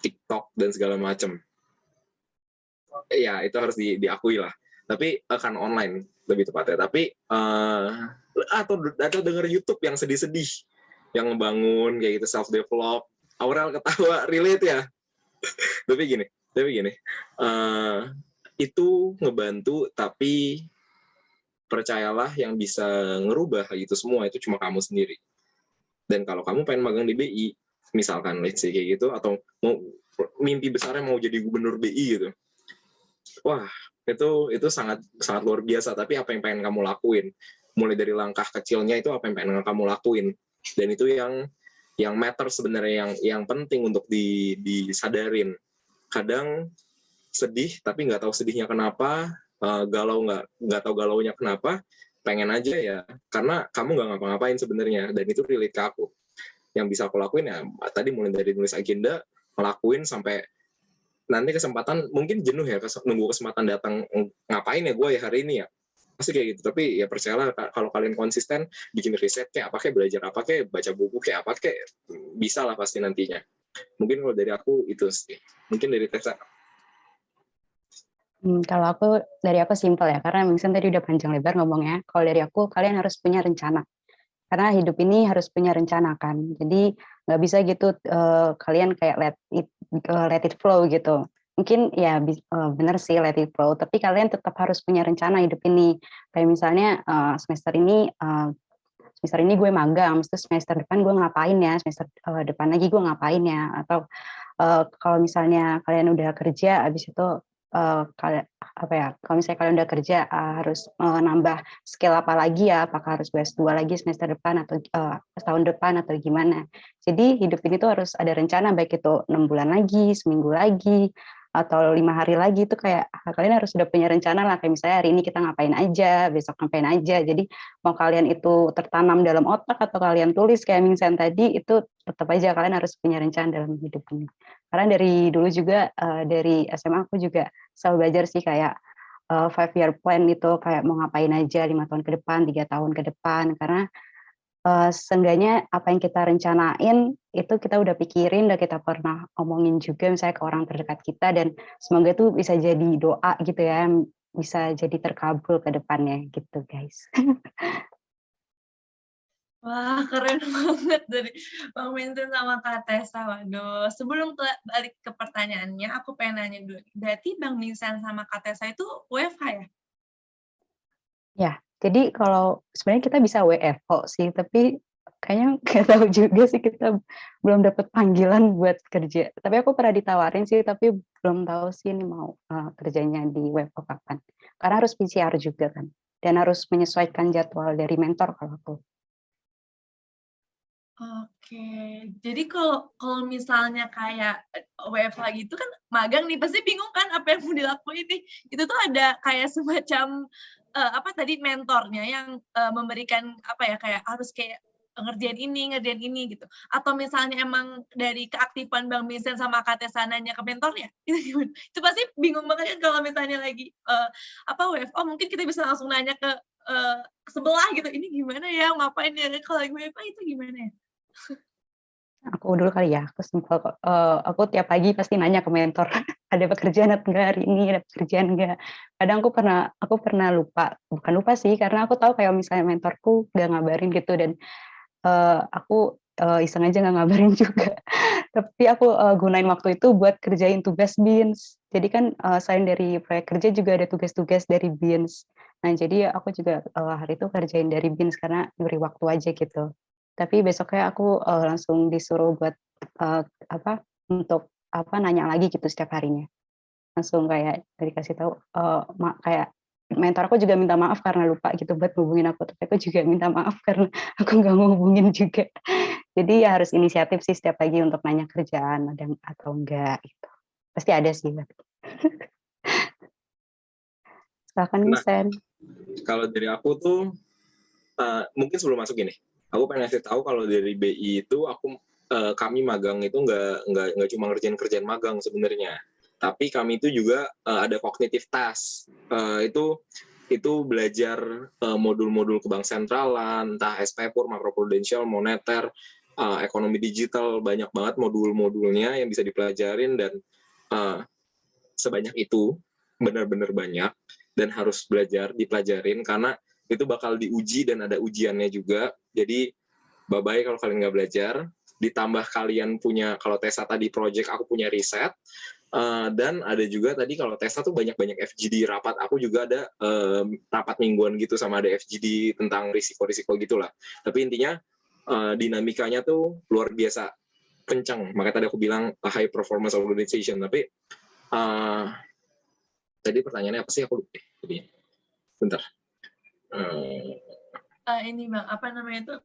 TikTok dan segala macam. Ya itu harus diakui lah. Tapi kan online lebih tepatnya. Tapi atau denger YouTube yang sedih-sedih, yang ngebangun kayak gitu, self develop. Aurel ketawa, relate ya. tapi gini, itu ngebantu, tapi percayalah yang bisa ngerubah itu semua itu cuma kamu sendiri. Dan kalau kamu pengen magang di BI, misalkan let's say kayak gitu, atau mau mimpi besarnya mau jadi gubernur BI gitu, wah itu sangat luar biasa. Tapi apa yang pengen kamu lakuin, mulai dari langkah kecilnya itu apa yang pengen kamu lakuin, dan itu yang matter sebenarnya, yang penting untuk disadarin. Kadang sedih tapi nggak tahu sedihnya kenapa, galau nggak tahu galaunya kenapa, pengen aja ya karena kamu nggak ngapa-ngapain sebenarnya. Dan itu relate ke aku. Yang bisa aku lakuin ya tadi, mulai dari nulis agenda, ngelakuin sampai nanti kesempatan, mungkin jenuh ya nunggu kesempatan datang, ngapain ya gue ya hari ini ya, pasti kayak gitu. Tapi ya percayalah, kalau kalian konsisten bikin riset kayak apa, kayak belajar apa, kayak baca buku kayak apa, kayak bisa lah pasti nantinya. Mungkin kalau dari aku itu sih. Mungkin dari Tessa. Kalau dari aku simpel ya, karena Mingsen tadi udah panjang lebar ngomongnya. Kalau dari aku, kalian harus punya rencana. Karena hidup ini harus punya rencana kan. Jadi nggak bisa gitu kalian kayak let it flow gitu. Mungkin ya bener sih let it flow, tapi kalian tetap harus punya rencana hidup ini. Kayak misalnya semester ini gue magang, semester depan gue ngapain ya, semester depan lagi gue ngapain ya, atau kalau misalnya kalian udah kerja, abis itu kalau misalnya kalian udah kerja harus nambah skill apa lagi ya, apakah harus S2 lagi semester depan atau tahun depan atau gimana. Jadi hidup ini tuh harus ada rencana, baik itu 6 bulan lagi, seminggu lagi, atau 5 hari lagi. Itu kayak kalian harus udah punya rencana lah, kayak misalnya hari ini kita ngapain aja, besok ngapain aja. Jadi mau kalian itu tertanam dalam otak atau kalian tulis kayak Mingsen tadi, itu tetap aja kalian harus punya rencana dalam hidup ini. Karena dari dulu juga, dari SMA aku juga selalu belajar sih kayak 5-year plan itu, kayak mau ngapain aja 5 tahun ke depan, 3 tahun ke depan. Karena seenggaknya apa yang kita rencanain itu kita udah pikirin, udah kita pernah omongin juga misalnya ke orang terdekat kita, dan semoga itu bisa jadi doa gitu ya, bisa jadi terkabul ke depannya gitu guys. Wah, keren banget dari Bang Vincent sama Kak Tessa. Waduh, sebelum balik ke pertanyaannya, aku pengen nanya dulu. Berarti Bang Vincent sama Kak Tessa itu WFH ya? Ya, jadi kalau sebenarnya kita bisa WFO sih, tapi kayaknya nggak tahu juga sih, kita belum dapat panggilan buat kerja. Tapi aku pernah ditawarin sih, tapi belum tahu sih ini mau kerjanya di WFO kapan. Karena harus PCR juga kan, dan harus menyesuaikan jadwal dari mentor kalau aku. Oke, jadi kalau misalnya kayak WFH gitu kan magang nih, pasti bingung kan apa yang mau dilakuin nih. Itu tuh ada kayak semacam mentornya yang memberikan apa ya, kayak harus kayak ngerjain ini gitu. Atau misalnya emang dari keaktifan Bang Vincent sama Kak Tessa nanya ke mentornya, itu gimana? Itu pasti bingung banget kan kalau misalnya lagi WFO, mungkin kita bisa langsung nanya ke sebelah gitu, ini gimana ya, ngapain ya, kalau lagi WFH itu gimana ya? Aku dulu kali ya, aku simpel kok. Aku tiap pagi pasti nanya ke mentor, ada pekerjaan atau enggak hari ini, ada pekerjaan enggak. Kadang aku pernah lupa, bukan lupa sih, karena aku tahu kayak misalnya mentorku nggak ngabarin gitu dan aku iseng aja nggak ngabarin juga. Tapi aku gunain waktu itu buat kerjain tugas BINS. Jadi kan selain dari proyek kerja juga ada tugas-tugas dari BINS. Nah jadi aku juga hari itu kerjain dari BINS karena nyuri waktu aja gitu. Tapi besoknya aku langsung disuruh buat apa untuk apa nanya lagi gitu setiap harinya. Langsung kayak dikasih tahu kayak mentor aku juga minta maaf karena lupa gitu buat hubungin aku, tapi aku juga minta maaf karena aku nggak mau hubungin juga. Jadi ya harus inisiatif sih setiap pagi untuk nanya kerjaan ada atau enggak gitu. Pasti ada sih. Silakan Nah, Vincent. kalau dari aku tuh mungkin sebelum masuk gini, aku pengen ngasih tahu kalau dari BI itu kami magang itu nggak cuma ngerjain kerjaan magang sebenarnya, tapi kami itu juga ada cognitive task. Itu belajar modul-modul kebank sentralan, entah SPPUR, makroprudensial, moneter, ekonomi digital, banyak banget modul-modulnya yang bisa dipelajarin dan sebanyak itu, benar-benar banyak dan harus dipelajarin karena itu bakal diuji dan ada ujiannya juga. Jadi bye-bye kalau kalian nggak belajar. Ditambah kalian punya, kalau Tessa tadi project, aku punya riset. Dan ada juga tadi kalau Tessa tuh banyak-banyak FGD rapat. Aku juga ada rapat mingguan gitu sama ada FGD tentang risiko-risiko gitulah. Tapi intinya dinamikanya tuh luar biasa kencang. Makanya tadi aku bilang high performance organization. Tapi tadi pertanyaannya apa sih? Aku lupa. Bentar. Ini Bang, apa namanya itu?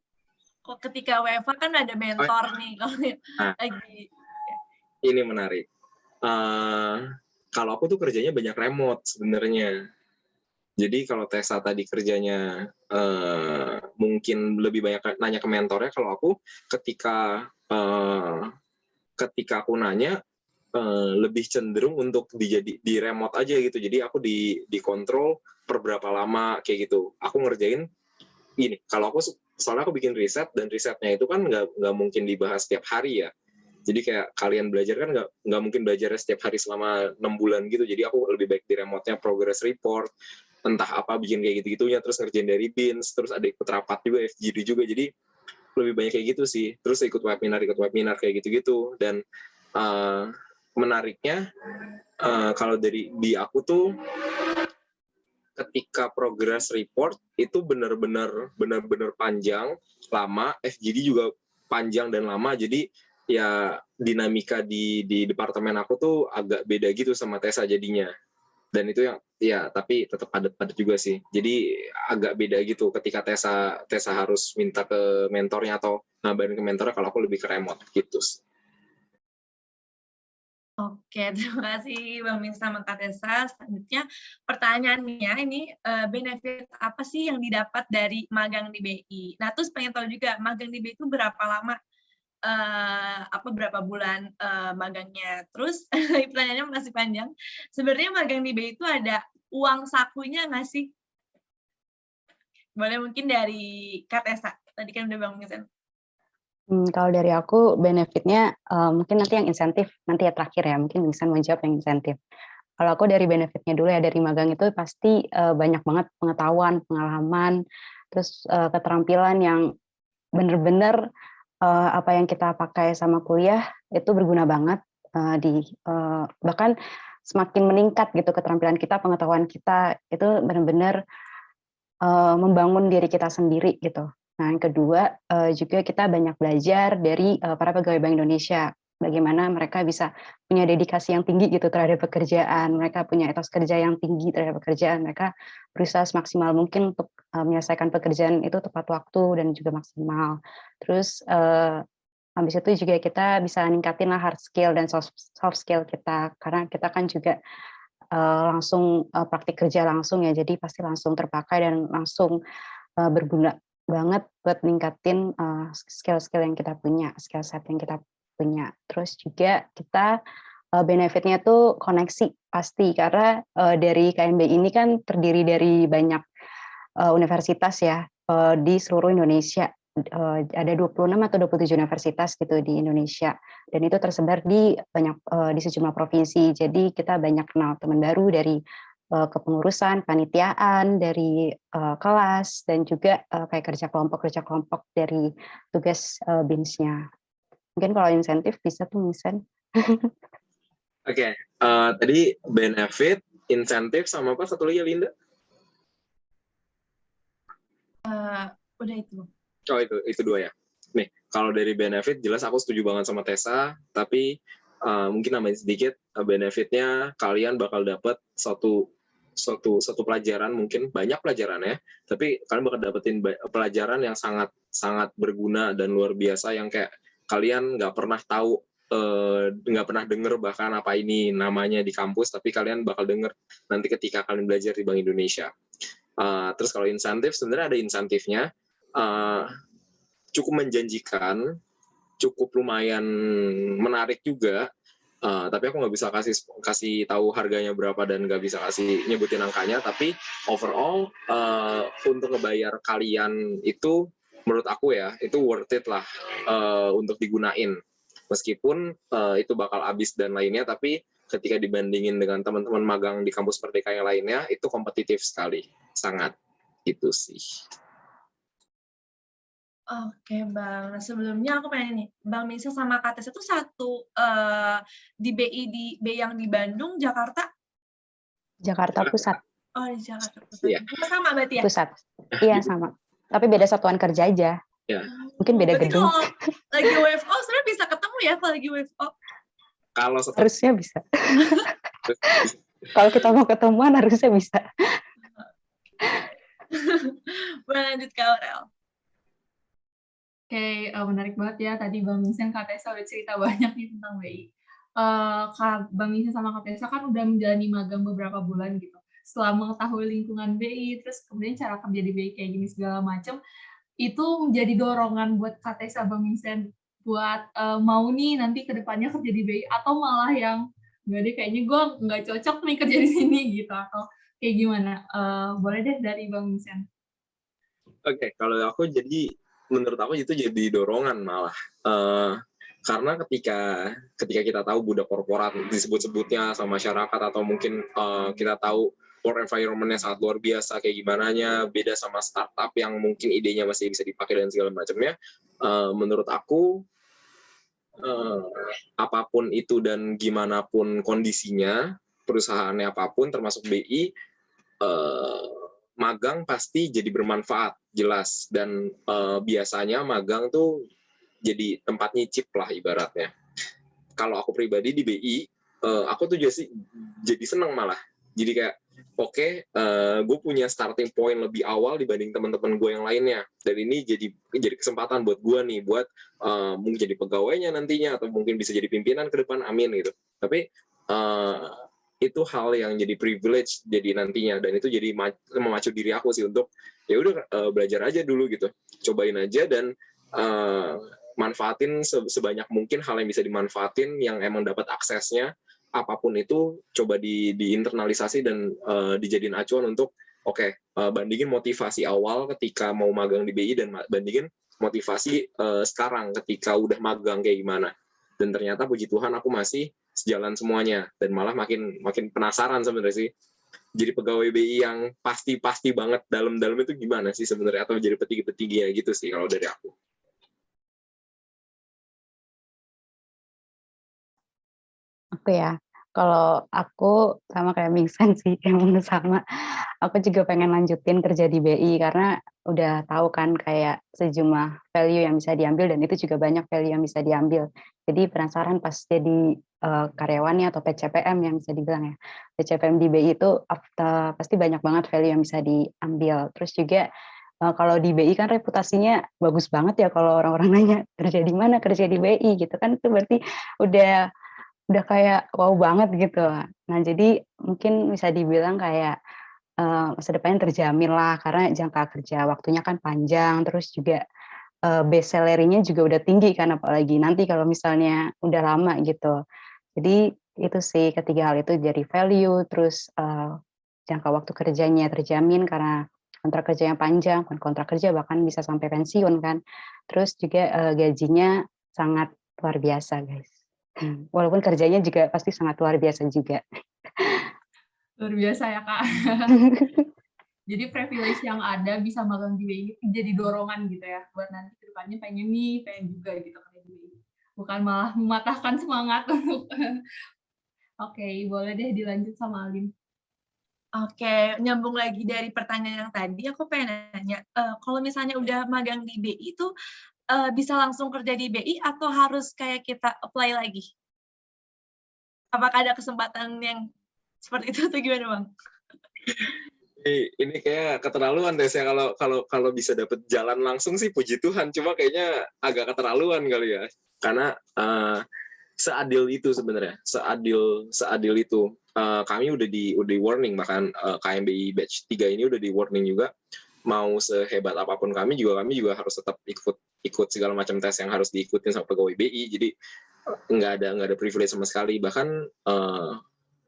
Kok ketika WFA kan ada mentor nih. Lagi. Ini menarik. Kalau aku tuh kerjanya banyak remote sebenarnya. Jadi kalau Tessa tadi kerjanya mungkin lebih banyak nanya ke mentornya. Kalau aku ketika aku nanya lebih cenderung untuk di remote aja gitu. Jadi aku dikontrol per berapa lama kayak gitu. Aku ngerjain gini. Kalau aku soalnya aku bikin riset dan risetnya itu kan nggak mungkin dibahas setiap hari ya. Jadi kayak kalian belajar kan nggak mungkin belajar setiap hari selama 6 bulan gitu. Jadi aku lebih baik di remote-nya progress report, entah apa bikin kayak gitu-gitunya, terus ngerjain dari BINS, terus ada ikut rapat juga, FGD juga. Jadi lebih banyak kayak gitu sih. Terus ikut webinar kayak gitu-gitu. Dan menariknya kalau di aku tuh ketika progress report itu benar-benar panjang, lama, FGD juga panjang dan lama. Jadi ya dinamika di departemen aku tuh agak beda gitu sama Tessa jadinya. Dan itu yang ya tapi tetap padat juga sih. Jadi agak beda gitu ketika Tessa harus minta ke mentornya atau ngabarin ke mentornya, kalau aku lebih ke remote gitu. Oke, terima kasih Bang Min sama Kak Tessa. Selanjutnya pertanyaannya ini benefit apa sih yang didapat dari magang di BI? Nah, terus pengen tahu juga magang di BI itu berapa lama, berapa bulan magangnya? Terus pertanyaannya masih panjang. Sebenarnya magang di BI itu ada uang sakunya nggak sih? Boleh mungkin dari Kak Tessa. Tadi kan udah Bang Min. Kalau dari aku benefitnya mungkin nanti yang insentif nanti ya terakhir ya, mungkin bisa menjawab yang insentif. Kalau aku dari benefitnya dulu ya, dari magang itu pasti banyak banget pengetahuan, pengalaman, terus keterampilan yang benar-benar apa yang kita pakai sama kuliah itu berguna banget bahkan semakin meningkat gitu keterampilan kita, pengetahuan kita itu benar-benar membangun diri kita sendiri gitu. Nah, yang kedua juga kita banyak belajar dari para pegawai Bank Indonesia, bagaimana mereka bisa punya dedikasi yang tinggi gitu terhadap pekerjaan, mereka punya etos kerja yang tinggi terhadap pekerjaan, mereka berusaha semaksimal mungkin untuk menyelesaikan pekerjaan itu tepat waktu dan juga maksimal. Terus habis itu juga kita bisa ningkatin lah hard skill dan soft skill kita, karena kita kan juga langsung praktik kerja langsung ya, jadi pasti langsung terpakai dan langsung berguna banget buat ningkatin skill-skill yang kita punya, skill set yang kita punya. Terus juga kita benefitnya tuh koneksi pasti, karena dari KMB ini kan terdiri dari banyak universitas ya di seluruh Indonesia. ada 26 atau 27 universitas gitu di Indonesia, dan itu tersebar di di sejumlah provinsi. Jadi kita banyak kenal teman baru dari kepengurusan, panitiaan, dari kelas, dan juga kayak kerja kelompok dari tugas BINS-nya. Mungkin kalau insentif bisa tuh Misen. Oke, tadi benefit, insentif, sama apa satu lagi Linda? Udah itu. Oh itu dua ya. Nih, kalau dari benefit jelas aku setuju banget sama Tessa, tapi mungkin nambahin sedikit, benefitnya kalian bakal dapat satu pelajaran, mungkin banyak pelajaran ya, tapi kalian bakal dapetin pelajaran yang sangat sangat berguna dan luar biasa yang kayak kalian nggak pernah tahu, nggak pernah denger bahkan apa ini namanya di kampus, tapi kalian bakal denger nanti ketika kalian belajar di Bank Indonesia. Terus kalau insentif, sebenarnya ada insentifnya, cukup menjanjikan, cukup lumayan menarik juga, tapi aku nggak bisa kasih tahu harganya berapa dan nggak bisa kasih nyebutin angkanya, tapi overall untuk ngebayar kalian itu menurut aku ya itu worth it lah untuk digunain, meskipun itu bakal habis dan lainnya, tapi ketika dibandingin dengan teman-teman magang di kampus Merdeka yang lainnya itu kompetitif sekali, sangat gitu sih. Oke Bang, nah, sebelumnya aku pengen nih, Bang Misa sama Kak Tessa itu satu di BI yang di Bandung, Jakarta? Jakarta Pusat. Oh di Jakarta Pusat. Iya. Sama berarti ya? Pusat. Iya sama. Tapi beda satuan kerja aja. Ya. Mungkin beda Berarti gedung. kalau lagi WFO sebenarnya bisa ketemu ya kalau lagi WFO? Kalau Harusnya bisa. Kalau kita mau ketemuan harusnya bisa. Boleh lanjut ke Aurel. Oke, menarik banget ya tadi Bang Misen, Kak Tessa udah cerita banyak nih tentang BI. Bang Misen sama Kak Tessa kan udah menjalani magang beberapa bulan gitu. Setelah mengetahui lingkungan BI, terus kemudian cara kerja di BI kayak gini segala macam, itu menjadi dorongan buat Kak Tessa, Bang Misen buat mau nih nanti ke depannya kerja di BI, atau malah yang nggak deh kayaknya gue nggak cocok nih kerja di sini gitu, atau kayak gimana? Boleh deh dari Bang Misen. Oke, kalau aku jadi menurut aku itu jadi dorongan malah, karena ketika kita tahu budak korporat disebut-sebutnya sama masyarakat, atau mungkin kita tahu work environment-nya sangat luar biasa kayak gimananya, beda sama startup yang mungkin idenya masih bisa dipakai dan segala macamnya, menurut aku apapun itu dan gimana pun kondisinya, perusahaannya apapun termasuk BI, magang pasti jadi bermanfaat, jelas. Dan biasanya magang tuh jadi tempat nyicip lah ibaratnya. Kalau aku pribadi di BI, aku tuh jadi seneng malah. Jadi kayak, oke, gue punya starting point lebih awal dibanding teman-teman gue yang lainnya. Dan ini jadi kesempatan buat gue nih, buat mungkin jadi pegawainya nantinya, atau mungkin bisa jadi pimpinan ke depan, amin gitu. Tapi itu hal yang jadi privilege jadi nantinya, dan itu jadi memacu diri aku sih untuk ya udah belajar aja dulu gitu, cobain aja dan manfaatin sebanyak mungkin hal yang bisa dimanfaatin, yang emang dapat aksesnya, apapun itu coba diinternalisasi dan dijadiin acuan untuk bandingin motivasi awal ketika mau magang di BI dan bandingin motivasi sekarang ketika udah magang kayak gimana. Dan ternyata puji Tuhan aku masih sejalan semuanya, dan malah makin penasaran sebenarnya sih jadi pegawai BI yang pasti banget dalam itu gimana sih sebenarnya, atau jadi petinggi ya gitu sih kalau dari aku. Oke ya, kalau aku sama kayak Mingsan sih, emang sama. Aku juga pengen lanjutin kerja di BI karena udah tahu kan kayak sejumlah value yang bisa diambil, dan itu juga banyak value yang bisa diambil. Jadi penasaran pas jadi karyawannya atau PCPM yang bisa dibilang ya. PCPM di BI itu pasti banyak banget value yang bisa diambil. Terus juga kalau di BI kan reputasinya bagus banget ya, kalau orang-orang nanya kerja di mana, kerja di BI gitu kan, itu berarti udah kayak wow banget gitu. Nah, jadi mungkin bisa dibilang kayak masa depannya terjamin lah, karena jangka kerja waktunya kan panjang, terus juga base salary-nya juga udah tinggi kan, apalagi nanti kalau misalnya udah lama gitu. Jadi itu sih, ketiga hal itu jadi value, terus jangka waktu kerjanya terjamin karena kontrak kerja yang panjang, kontrak kerja bahkan bisa sampai pensiun kan. Terus juga gajinya sangat luar biasa guys. Walaupun kerjanya juga pasti sangat luar biasa juga. Luar biasa ya Kak. Jadi privilege yang ada bisa magang di BI ini jadi dorongan gitu ya, buat nanti ke depannya pengen juga gitu kan di BI. Bukan malah mematahkan semangat untuk Oke, boleh deh dilanjut sama Alin. Oke, nyambung lagi dari pertanyaan yang tadi, aku pengen nanya, kalau misalnya udah magang di BI itu bisa langsung kerja di BI atau harus kayak kita apply lagi? Apakah ada kesempatan yang seperti itu atau gimana, Bang? Ini kayak keterlaluan deh saya kalau bisa dapet jalan langsung sih puji Tuhan, cuma kayaknya agak keterlaluan kali ya. Karena seadil itu sebenarnya, seadil itu. Kami udah di warning, bahkan KMBI batch 3 ini udah di warning juga, mau sehebat apapun kami juga harus tetap ikut segala macam tes yang harus diikutin sama pegawai BI. Jadi nggak ada privilege sama sekali. Bahkan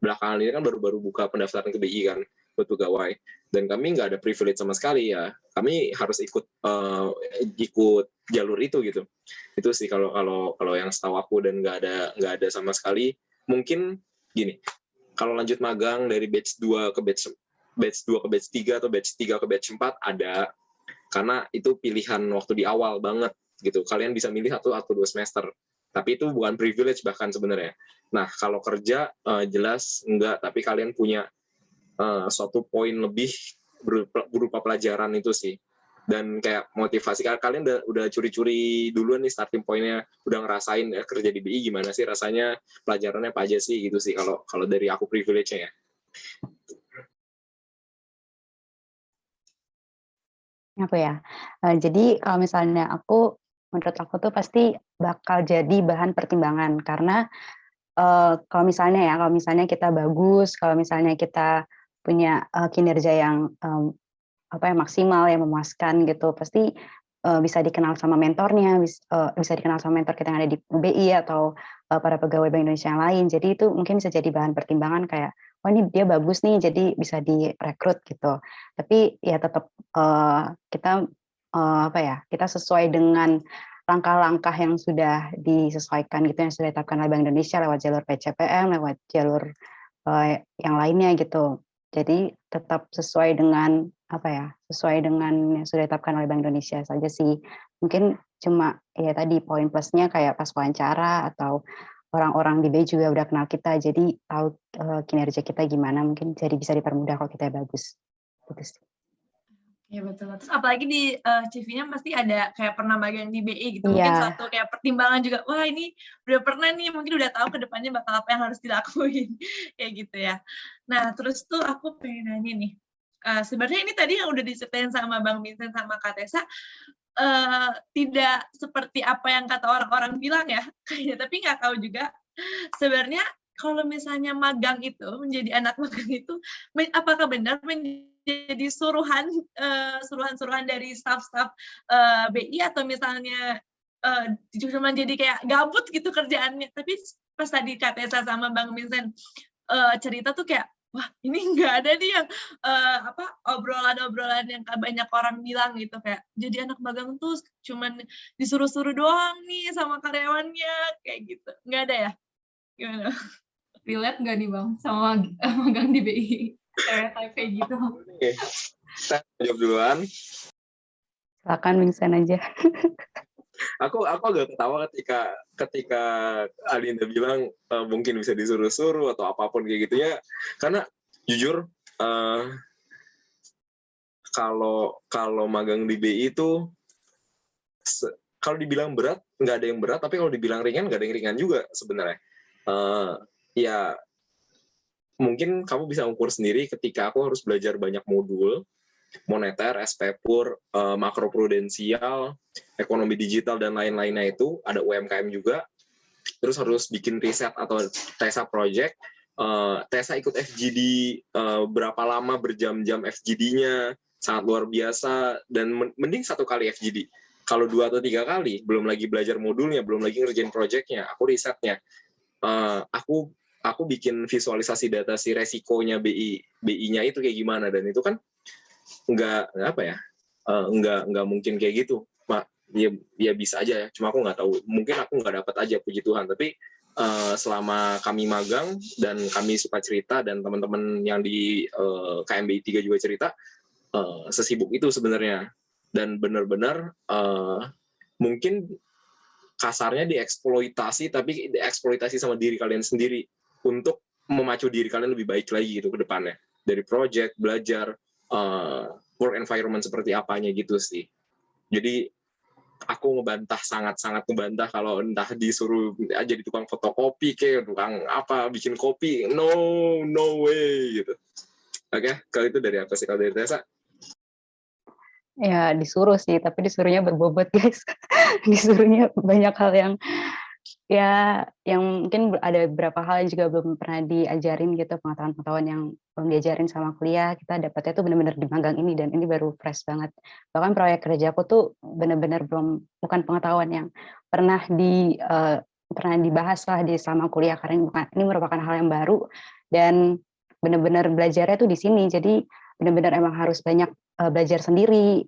belakangan ini kan baru buka pendaftaran ke BI kan buat pegawai, dan kami nggak ada privilege sama sekali ya. Kami harus ikut jalur itu gitu. Itu sih kalau yang setahu aku, dan nggak ada sama sekali. Mungkin gini, kalau lanjut magang dari batch 2 ke batch 3 atau batch 3 ke batch 4 ada, karena itu pilihan waktu di awal banget gitu. Kalian bisa milih 1 atau 2 semester. Tapi itu bukan privilege bahkan sebenarnya. Nah, kalau kerja jelas enggak, tapi kalian punya suatu poin lebih berupa pelajaran itu sih. Dan kayak motivasi, kalian udah curi-curi duluan nih starting point-nya, udah ngerasain kerja di BI gimana sih rasanya, pelajarannya apa aja sih gitu sih kalau dari aku privilege-nya ya. Apa ya? Jadi kalau misalnya menurut aku tuh pasti bakal jadi bahan pertimbangan, karena kalau misalnya kita bagus, kalau misalnya kita punya kinerja yang maksimal, yang memuaskan gitu, pasti bisa dikenal sama mentornya, bisa dikenal sama mentor kita yang ada di BI atau para pegawai Bank Indonesia yang lain. Jadi itu mungkin bisa jadi bahan pertimbangan kayak, oh ini dia bagus nih, jadi bisa direkrut gitu. Tapi ya tetap kita sesuai dengan langkah-langkah yang sudah disesuaikan gitu, yang sudah ditetapkan oleh Bank Indonesia lewat jalur PCPM, lewat jalur yang lainnya gitu. Jadi tetap sesuai dengan sesuai dengan yang sudah ditetapkan oleh Bank Indonesia saja sih. Mungkin cuma ya tadi poin plusnya kayak pas wawancara atau orang-orang di BI juga udah kenal kita, jadi tahu kinerja kita gimana, mungkin jadi bisa dipermudah kalau kita bagus. Gitu sih. Ya betul. Terus apalagi di CV-nya pasti ada kayak pernah magang di BI gitu. Mungkin suatu kayak pertimbangan juga, wah ini udah pernah nih, mungkin udah tahu ke depannya bakal apa yang harus dilakuin. Kayak gitu ya. Nah, terus tuh aku pengen nanya nih. Sebenarnya ini tadi yang udah diceritain sama Bang Vincent sama Kak Tessa, tidak seperti apa yang kata orang-orang bilang ya. Tapi nggak tahu juga sebenarnya kalau misalnya magang itu, menjadi anak magang itu, apakah benar menjadi suruhan-suruhan dari staf-staf BI, atau misalnya cuma jadi kayak gabut gitu kerjaannya. Tapi pas tadi Kak Tessa sama Bang Vincent cerita tuh kayak, wah ini nggak ada nih yang obrolan-obrolan yang banyak orang bilang gitu, kayak jadi anak magang tuh cuman disuruh-suruh doang nih sama karyawannya, kayak gitu. Nggak ada ya? Gimana? Relate nggak nih Bang sama magang di BI? Stereotype kayak gitu. Saya jawab duluan. Silakan Vincent aja. Aku agak ketawa ketika Alinda bilang mungkin bisa disuruh-suruh atau apapun kayak gitu ya, karena jujur kalau magang di BI itu kalau dibilang berat nggak ada yang berat, tapi kalau dibilang ringan nggak ada yang ringan juga sebenarnya. Ya mungkin kamu bisa ukur sendiri ketika aku harus belajar banyak modul, moneter, SPPUR, makroprudensial, ekonomi digital, dan lain-lainnya, itu ada UMKM juga, terus harus bikin riset atau TESA project. TESA ikut FGD berapa lama, berjam-jam FGD-nya, sangat luar biasa, dan mending 1 kali FGD. Kalau 2 atau 3 kali, belum lagi belajar modulnya, belum lagi ngerjain project-nya, aku risetnya. Aku bikin visualisasi data si resikonya BI-nya itu kayak gimana, dan itu kan nggak mungkin kayak gitu, Mak. Ya bisa aja ya, cuma aku nggak tahu, mungkin aku nggak dapat aja, puji Tuhan. Tapi selama kami magang dan kami suka cerita, dan teman-teman yang di KMBI 3 juga cerita, sesibuk itu sebenarnya, dan benar-benar mungkin kasarnya dieksploitasi, tapi dieksploitasi sama diri kalian sendiri untuk memacu diri kalian lebih baik lagi gitu ke depannya, dari project, belajar, work environment seperti apanya gitu sih. Jadi aku sangat-sangat ngebantah kalau entah disuruh jadi tukang fotokopi kayak tukang apa bikin kopi, no way gitu. Oke, kalau itu dari apa sih, kalau dari Tessa? Ya disuruh sih, tapi disuruhnya berbobot guys. Disuruhnya banyak hal yang mungkin ada beberapa hal yang juga belum pernah diajarin gitu, pengetahuan-pengetahuan yang belum diajarin sama kuliah, kita dapatnya tuh benar-benar di magang ini, dan ini baru fresh banget. Bahkan proyek kerja aku tuh benar-benar bukan pengetahuan yang pernah dibahas lah sama kuliah, karena ini merupakan hal yang baru, dan benar-benar belajarnya tuh di sini. Jadi benar-benar emang harus banyak belajar sendiri,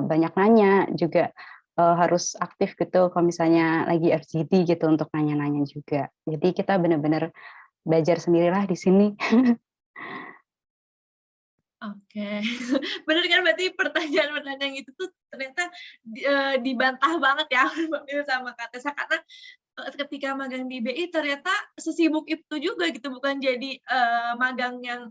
banyak nanya juga, harus aktif gitu kalau misalnya lagi FGD gitu untuk nanya-nanya juga. Jadi kita benar-benar belajar sendirilah di sini. Oke, bener kan, berarti pertanyaan-pertanyaan itu tuh ternyata dibantah banget ya Mbak Mil sama Kak Tessa, karena ketika magang di BI ternyata sesibuk itu juga gitu, bukan jadi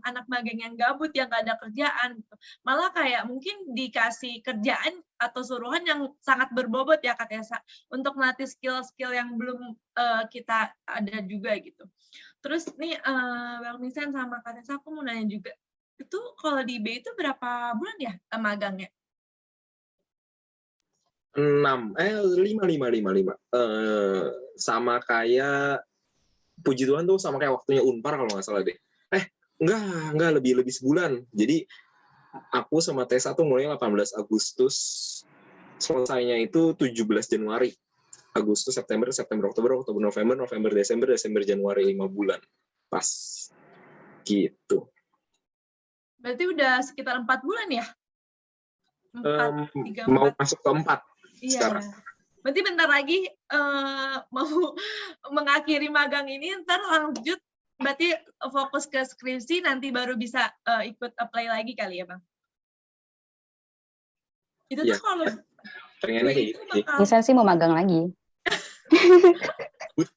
anak magang yang gabut yang gak ada kerjaan gitu. Malah kayak mungkin dikasih kerjaan atau suruhan yang sangat berbobot ya Kak Tessa, untuk melatih skill-skill yang belum kita ada juga gitu. Terus nih Bang Vincent sama Kak Tessa, aku mau nanya juga, itu kalau di BI itu berapa bulan ya magangnya? 5. Sama kayak, puji Tuhan tuh sama kayak waktunya Unpar kalau nggak salah deh. Enggak, lebih sebulan. Jadi aku sama Tessa tuh mulai 18 Agustus, selesainya itu 17 Januari. Agustus, September, Oktober, November, Desember, Januari, 5 bulan. Pas. Gitu. Berarti udah sekitar 4 bulan ya? 3, 4. Mau masuk ke 4 iya. sekarang. Berarti bentar lagi mau mengakhiri magang ini, ntar lanjut berarti fokus ke skripsi, nanti baru bisa ikut apply lagi kali ya Bang? Itu tuh kalau pengennya kayak gitu sih. Bisa sih mau magang lagi.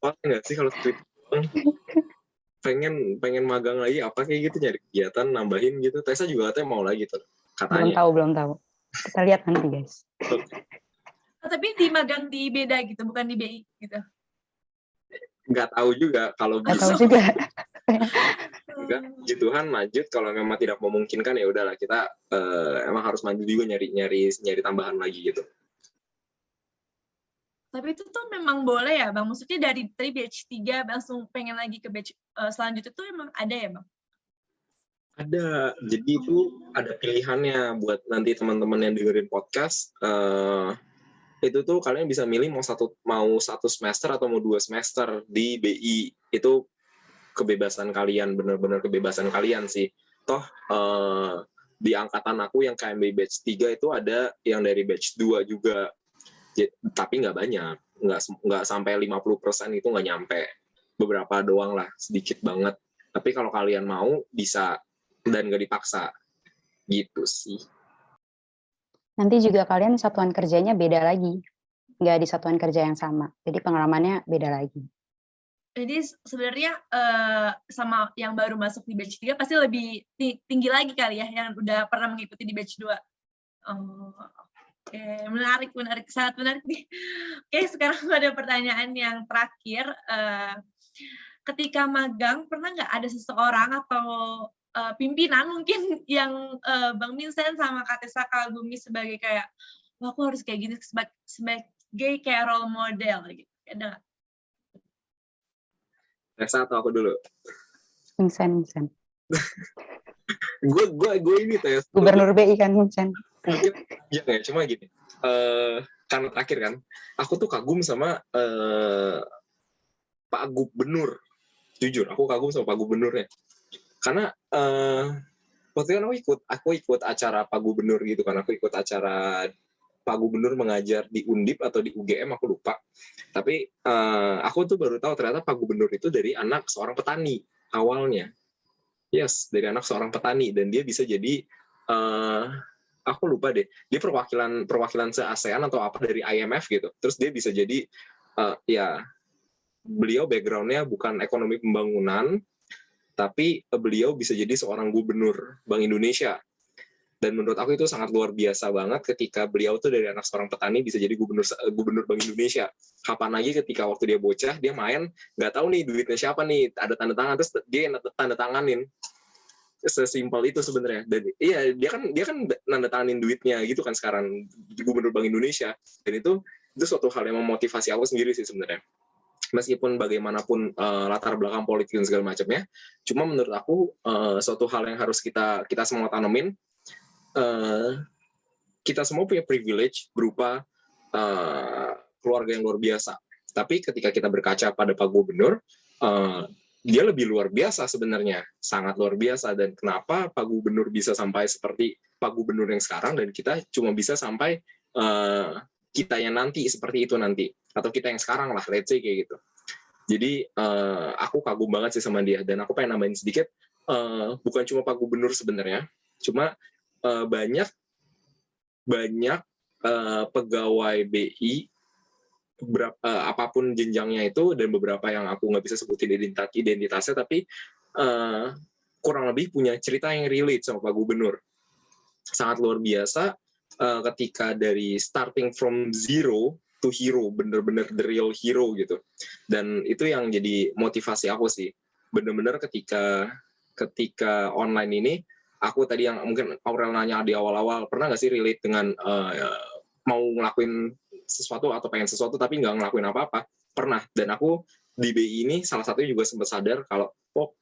Banget nggak sih kalau skripsi? pengen magang lagi apa kayak gitu, nyari kegiatan nambahin gitu. Tessa juga katanya mau lagi tuh katanya. Belum tahu. Kita lihat nanti guys. Tapi di magang di beda gitu, bukan di BI gitu. Nggak tahu juga kalau Nggak bisa. tahu juga. Enggak, puji Tuhan lanjut. Kalau memang tidak memungkinkan ya udahlah, kita emang harus maju juga, nyari tambahan lagi gitu. Tapi itu tuh memang boleh ya Bang? Maksudnya dari batch 3 langsung pengen lagi ke batch selanjutnya tuh emang ada ya Bang? Ada, jadi itu ada pilihannya buat nanti teman-teman yang dengerin podcast. Itu tuh kalian bisa milih mau satu semester atau mau 2 semester di BI. Itu kebebasan kalian, benar-benar kebebasan kalian sih. Toh di angkatan aku yang KMBI batch 3 itu ada yang dari batch 2 juga. Tapi nggak banyak, nggak sampai 50% itu nggak nyampe. Beberapa doang lah, sedikit banget. Tapi kalau kalian mau, bisa, dan nggak dipaksa. Gitu sih. Nanti juga kalian satuan kerjanya beda lagi. Nggak di satuan kerja yang sama. Jadi pengalamannya beda lagi. Jadi sebenarnya sama yang baru masuk di batch 3 pasti lebih tinggi lagi kali ya, yang udah pernah mengikuti di batch 2. Oke, menarik, sangat menarik nih. Oke, sekarang ada pertanyaan yang terakhir. Ketika magang, pernah nggak ada seseorang atau pimpinan mungkin yang Bang Vincent sama Kak Tessa kagumi sebagai kayak, wah aku harus kayak gini, sebagai kayak role model gitu? Ada nggak? Tessa atau aku dulu? Vincent. Gue ini Tess. Gubernur BI kan Vincent. Ya, cuma gini. Karena terakhir kan, aku tuh kagum sama Pak Gubernur. Jujur, aku kagum sama Pak Gubernurnya. Karena waktu itu kan aku ikut acara Pak Gubernur gitu kan, aku ikut acara Pak Gubernur mengajar di Undip atau di UGM, aku lupa. Tapi aku tuh baru tahu ternyata Pak Gubernur itu dari anak seorang petani awalnya. Yes, dari anak seorang petani, dan dia bisa jadi aku lupa deh, dia perwakilan se-ASEAN atau apa dari IMF gitu. Terus dia bisa jadi ya beliau background-nya bukan ekonomi pembangunan, tapi beliau bisa jadi seorang gubernur Bank Indonesia. Dan menurut aku itu sangat luar biasa banget ketika beliau tuh dari anak seorang petani bisa jadi gubernur Bank Indonesia. Kapan lagi ketika waktu dia bocah, dia main, nggak tahu nih duitnya siapa nih, ada tanda tangan, terus dia tanda tanganin. Sesimpel itu sebenarnya. Dan iya, dia kan tanda tanganin duitnya gitu kan sekarang, gubernur Bank Indonesia. Dan itu suatu hal yang memotivasi aku sendiri sih sebenarnya. Meskipun bagaimanapun latar belakang politik dan segala macamnya, cuma menurut aku suatu hal yang harus kita semua tanemin, kita semua punya privilege berupa keluarga yang luar biasa. Tapi ketika kita berkaca pada Pak Gubernur, dia lebih luar biasa sebenarnya, sangat luar biasa. Dan kenapa Pak Gubernur bisa sampai seperti Pak Gubernur yang sekarang, dan kita cuma bisa sampai kita yang nanti seperti itu nanti, atau kita yang sekarang lah, let's say kayak gitu. Jadi aku kagum banget sih sama dia, dan aku pengen nambahin sedikit, bukan cuma Pak Gubernur sebenarnya, cuma banyak pegawai BI apapun jenjangnya itu, dan beberapa yang aku nggak bisa sebutin identitasnya, tapi kurang lebih punya cerita yang relate sama Pak Gubernur. Sangat luar biasa ketika dari starting from zero to hero, bener-bener the real hero gitu. Dan itu yang jadi motivasi aku sih, bener-bener ketika online ini, aku tadi yang mungkin Aurel nanya di awal-awal, pernah nggak sih relate dengan mau ngelakuin sesuatu atau pengen sesuatu tapi nggak ngelakuin apa-apa? Pernah. Dan aku di BI ini salah satunya juga sempat sadar kalau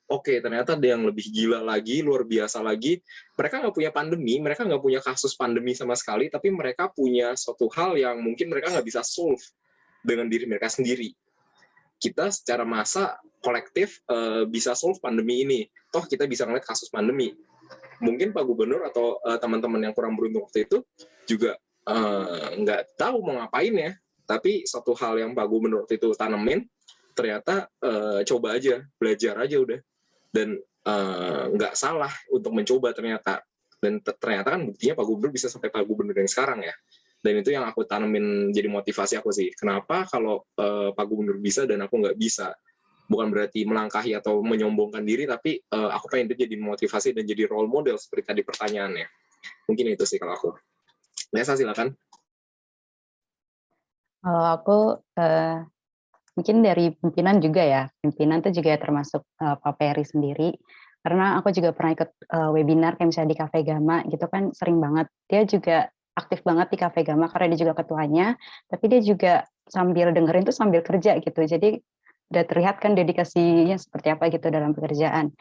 oke, ternyata ada yang lebih gila lagi, luar biasa lagi. Mereka nggak punya pandemi, mereka nggak punya kasus pandemi sama sekali, tapi mereka punya suatu hal yang mungkin mereka nggak bisa solve dengan diri mereka sendiri. Kita secara massa kolektif bisa solve pandemi ini. Toh kita bisa ngeliat kasus pandemi. Mungkin Pak Gubernur atau teman-teman yang kurang beruntung waktu itu juga nggak tahu mau ngapain ya, tapi satu hal yang Pak Gubernur waktu itu tanemin, ternyata coba aja, belajar aja udah, dan nggak salah untuk mencoba ternyata. Dan ternyata kan buktinya Pak Gubernur bisa sampai Pak Gubernur yang sekarang ya. Dan itu yang aku tanemin jadi motivasi aku sih. Kenapa kalau Pak Gubernur bisa dan aku nggak bisa? Bukan berarti melangkahi atau menyombongkan diri, tapi aku pengen itu jadi motivasi dan jadi role model seperti tadi pertanyaannya. Mungkin itu sih kalau aku. Nesa, silakan. Kalau aku mungkin dari pimpinan juga ya. Pimpinan itu juga termasuk Pak Peri sendiri. Karena aku juga pernah ikut webinar kayak misalnya di Cafe Gama gitu kan, sering banget. Dia juga aktif banget di Cafe Gama karena dia juga ketuanya, tapi dia juga sambil dengerin tuh sambil kerja gitu. Jadi udah terlihat kan dedikasinya seperti apa gitu dalam pekerjaan.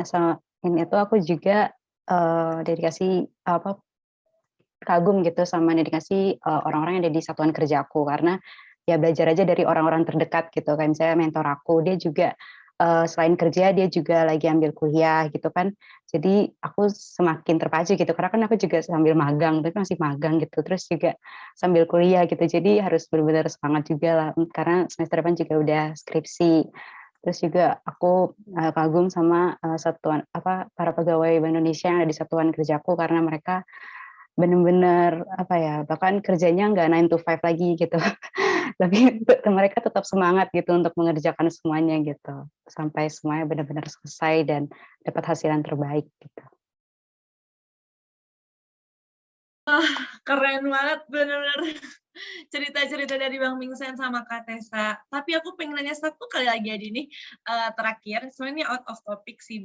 Selain itu aku juga dedikasi kagum gitu sama dedikasi orang-orang yang ada di satuan kerja aku, karena ya belajar aja dari orang-orang terdekat gitu. Kayak misalnya mentor aku, dia juga selain kerja dia juga lagi ambil kuliah gitu kan. Jadi aku semakin terpacu gitu, karena kan aku juga sambil magang, tapi masih magang gitu, terus juga sambil kuliah gitu. Jadi harus benar-benar semangat juga lah, karena semester depan juga udah skripsi. Terus juga aku kagum sama para pegawai Bank Indonesia yang ada di satuan kerjaku, karena mereka benar-benar bahkan kerjanya nggak 9 to 5 lagi gitu. Tapi mereka tetap semangat gitu untuk mengerjakan semuanya gitu, sampai semuanya benar-benar selesai dan dapat hasil yang terbaik gitu. Keren banget, benar-benar cerita-cerita dari Bang Mingsen sama Kak Tessa. Tapi aku pengen nanya satu kali lagi aja nih, terakhir, sebenarnya ini out of topic sih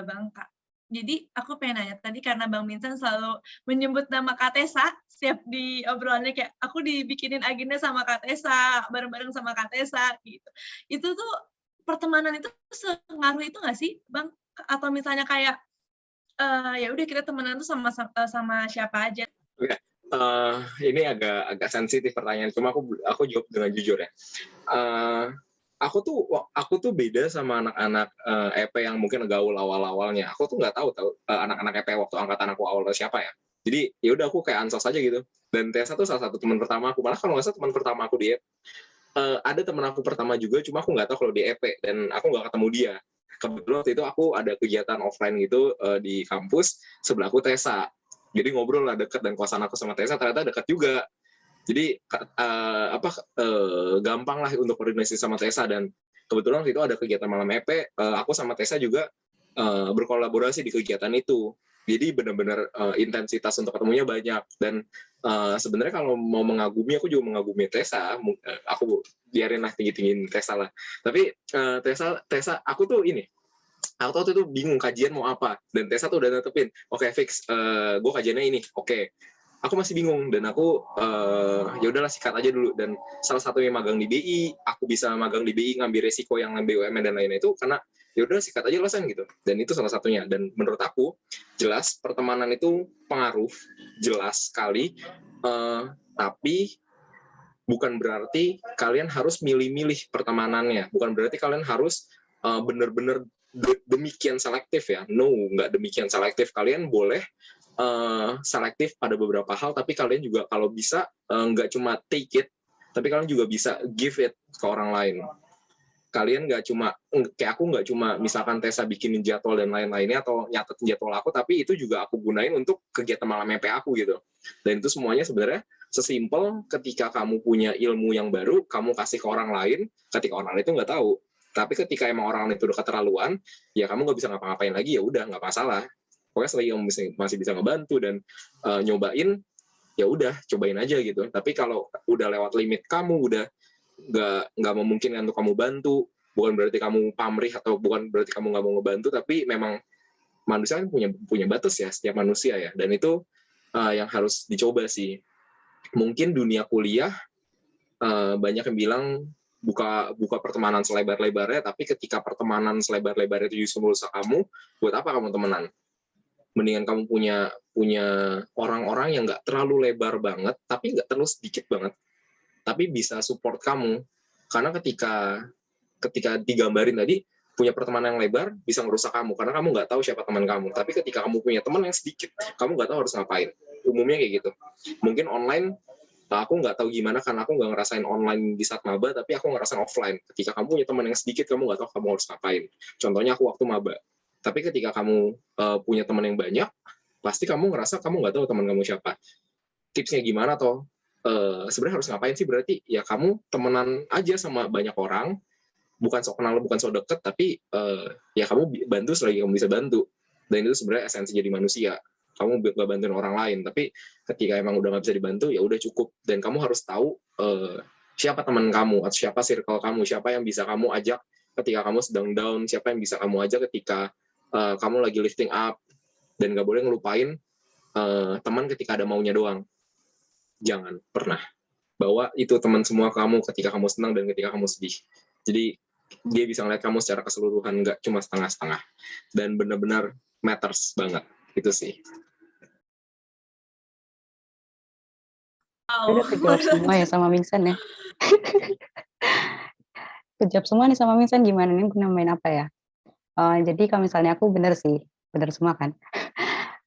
Bang Kak. Jadi aku pengen nanya, tadi karena Bang Mingsen selalu menyebut nama Kak Tessa, setiap di obrolannya kayak, aku dibikinin agenda sama Kak Tessa, bareng-bareng sama Kak Tessa, gitu. Itu tuh, pertemanan itu sengaruh itu nggak sih, Bang? Atau misalnya kayak, ya udah kita temenan tuh sama siapa aja. Oke, ini agak sensitif pertanyaan, cuma aku jawab dengan jujur ya. aku tuh beda sama anak-anak EP yang mungkin gaul awal-awalnya. Aku tuh nggak tahu anak-anak EP waktu angkatan aku awal siapa ya. Jadi ya udah aku kayak ansos aja gitu. Dan Tessa tuh salah satu teman pertama aku. Malah kalau nggak salah teman pertama aku di EP. Ada teman aku pertama juga, cuma aku nggak tahu kalau di EP dan aku nggak ketemu dia. Kebetulan waktu itu aku ada kegiatan offline gitu di kampus, sebelahku Tessa. Jadi ngobrol lah deket, dan kosan aku sama Tessa ternyata dekat juga. Jadi gampang lah untuk koordinasi sama Tessa, dan kebetulan waktu itu ada kegiatan malam EP, aku sama Tessa juga berkolaborasi di kegiatan itu. Jadi benar-benar intensitas untuk ketemunya banyak, dan sebenarnya kalau mau mengagumi, aku juga mengagumi Tessa. Aku biarin lah tinggi-tinggiin Tessa lah. Tapi Tessa, aku tuh waktu itu bingung kajian mau apa, dan Tessa tuh udah netepin, oke, fix, gue kajiannya ini, oke. Aku masih bingung, dan aku ya udahlah sikat aja dulu. Dan salah satunya magang di BI, aku bisa magang di BI ngambil resiko yang BUMN dan lainnya itu karena ya udah sikat aja lulusan gitu. Dan itu salah satunya. Dan menurut aku jelas pertemanan itu pengaruh jelas sekali, tapi bukan berarti kalian harus milih-milih pertemanannya. Bukan berarti kalian harus benar-benar demikian selektif ya. No, nggak demikian selektif. Kalian boleh selektif pada beberapa hal, tapi kalian juga kalau bisa nggak cuma take it, tapi kalian juga bisa give it ke orang lain. Kalian nggak cuma, kayak aku nggak cuma misalkan Tessa bikinin jadwal dan lain-lainnya atau nyatetin jadwal aku, tapi itu juga aku gunain untuk kegiatan malam EP aku gitu. Dan itu semuanya sebenarnya sesimpel ketika kamu punya ilmu yang baru, kamu kasih ke orang lain, ketika orang lain itu nggak tahu. Tapi ketika emang orang lain itu udah keterlaluan, ya kamu nggak bisa ngapa-ngapain lagi, ya udah nggak masalah. Pokoknya selagi kamu masih bisa ngebantu dan nyobain, ya udah cobain aja gitu. Tapi kalau udah lewat limit kamu, udah nggak memungkinkan untuk kamu bantu, bukan berarti kamu pamrih atau bukan berarti kamu nggak mau ngebantu, tapi memang manusia kan punya batas ya, setiap manusia ya. Dan itu yang harus dicoba sih. Mungkin dunia kuliah banyak yang bilang buka pertemanan selebar-lebarnya, tapi ketika pertemanan selebar-lebarnya itu justru merusak kamu, buat apa kamu temenan? Mendingan kamu punya orang-orang yang nggak terlalu lebar banget, tapi nggak terlalu sedikit banget, tapi bisa support kamu. Karena ketika digambarin tadi, punya pertemanan yang lebar bisa ngerusak kamu, karena kamu nggak tahu siapa teman kamu. Tapi ketika kamu punya teman yang sedikit, kamu nggak tahu harus ngapain. Umumnya kayak gitu. Mungkin online, aku nggak tahu gimana, karena aku nggak ngerasain online di saat maba, tapi aku ngerasain offline. Ketika kamu punya teman yang sedikit, kamu nggak tahu kamu harus ngapain. Contohnya aku waktu maba. Tapi ketika kamu punya teman yang banyak, pasti kamu ngerasa kamu nggak tahu teman kamu siapa. Tipsnya gimana toh? Sebenarnya harus ngapain sih? Berarti ya kamu temenan aja sama banyak orang, bukan sok kenal, bukan sok deket, tapi ya kamu bantu selagi kamu bisa bantu. Dan itu sebenarnya esensi jadi manusia. Kamu gak bantuin orang lain, tapi ketika emang udah nggak bisa dibantu, ya udah cukup. Dan kamu harus tahu siapa teman kamu, atau siapa circle kamu, siapa yang bisa kamu ajak ketika kamu sedang down, siapa yang bisa kamu ajak ketika kamu lagi lifting up. Dan nggak boleh ngelupain teman ketika ada maunya doang. Jangan pernah bawa itu teman semua kamu ketika kamu senang dan ketika kamu sedih. Jadi dia bisa ngeliat kamu secara keseluruhan, nggak cuma setengah-setengah. Dan benar-benar matters banget. Itu sih. Udah kejawab semua ya sama Vincent ya. Kejawab semua nih sama Vincent, gimana nih nambahin apa ya? Jadi kalau misalnya aku bener sih, bener semua kan.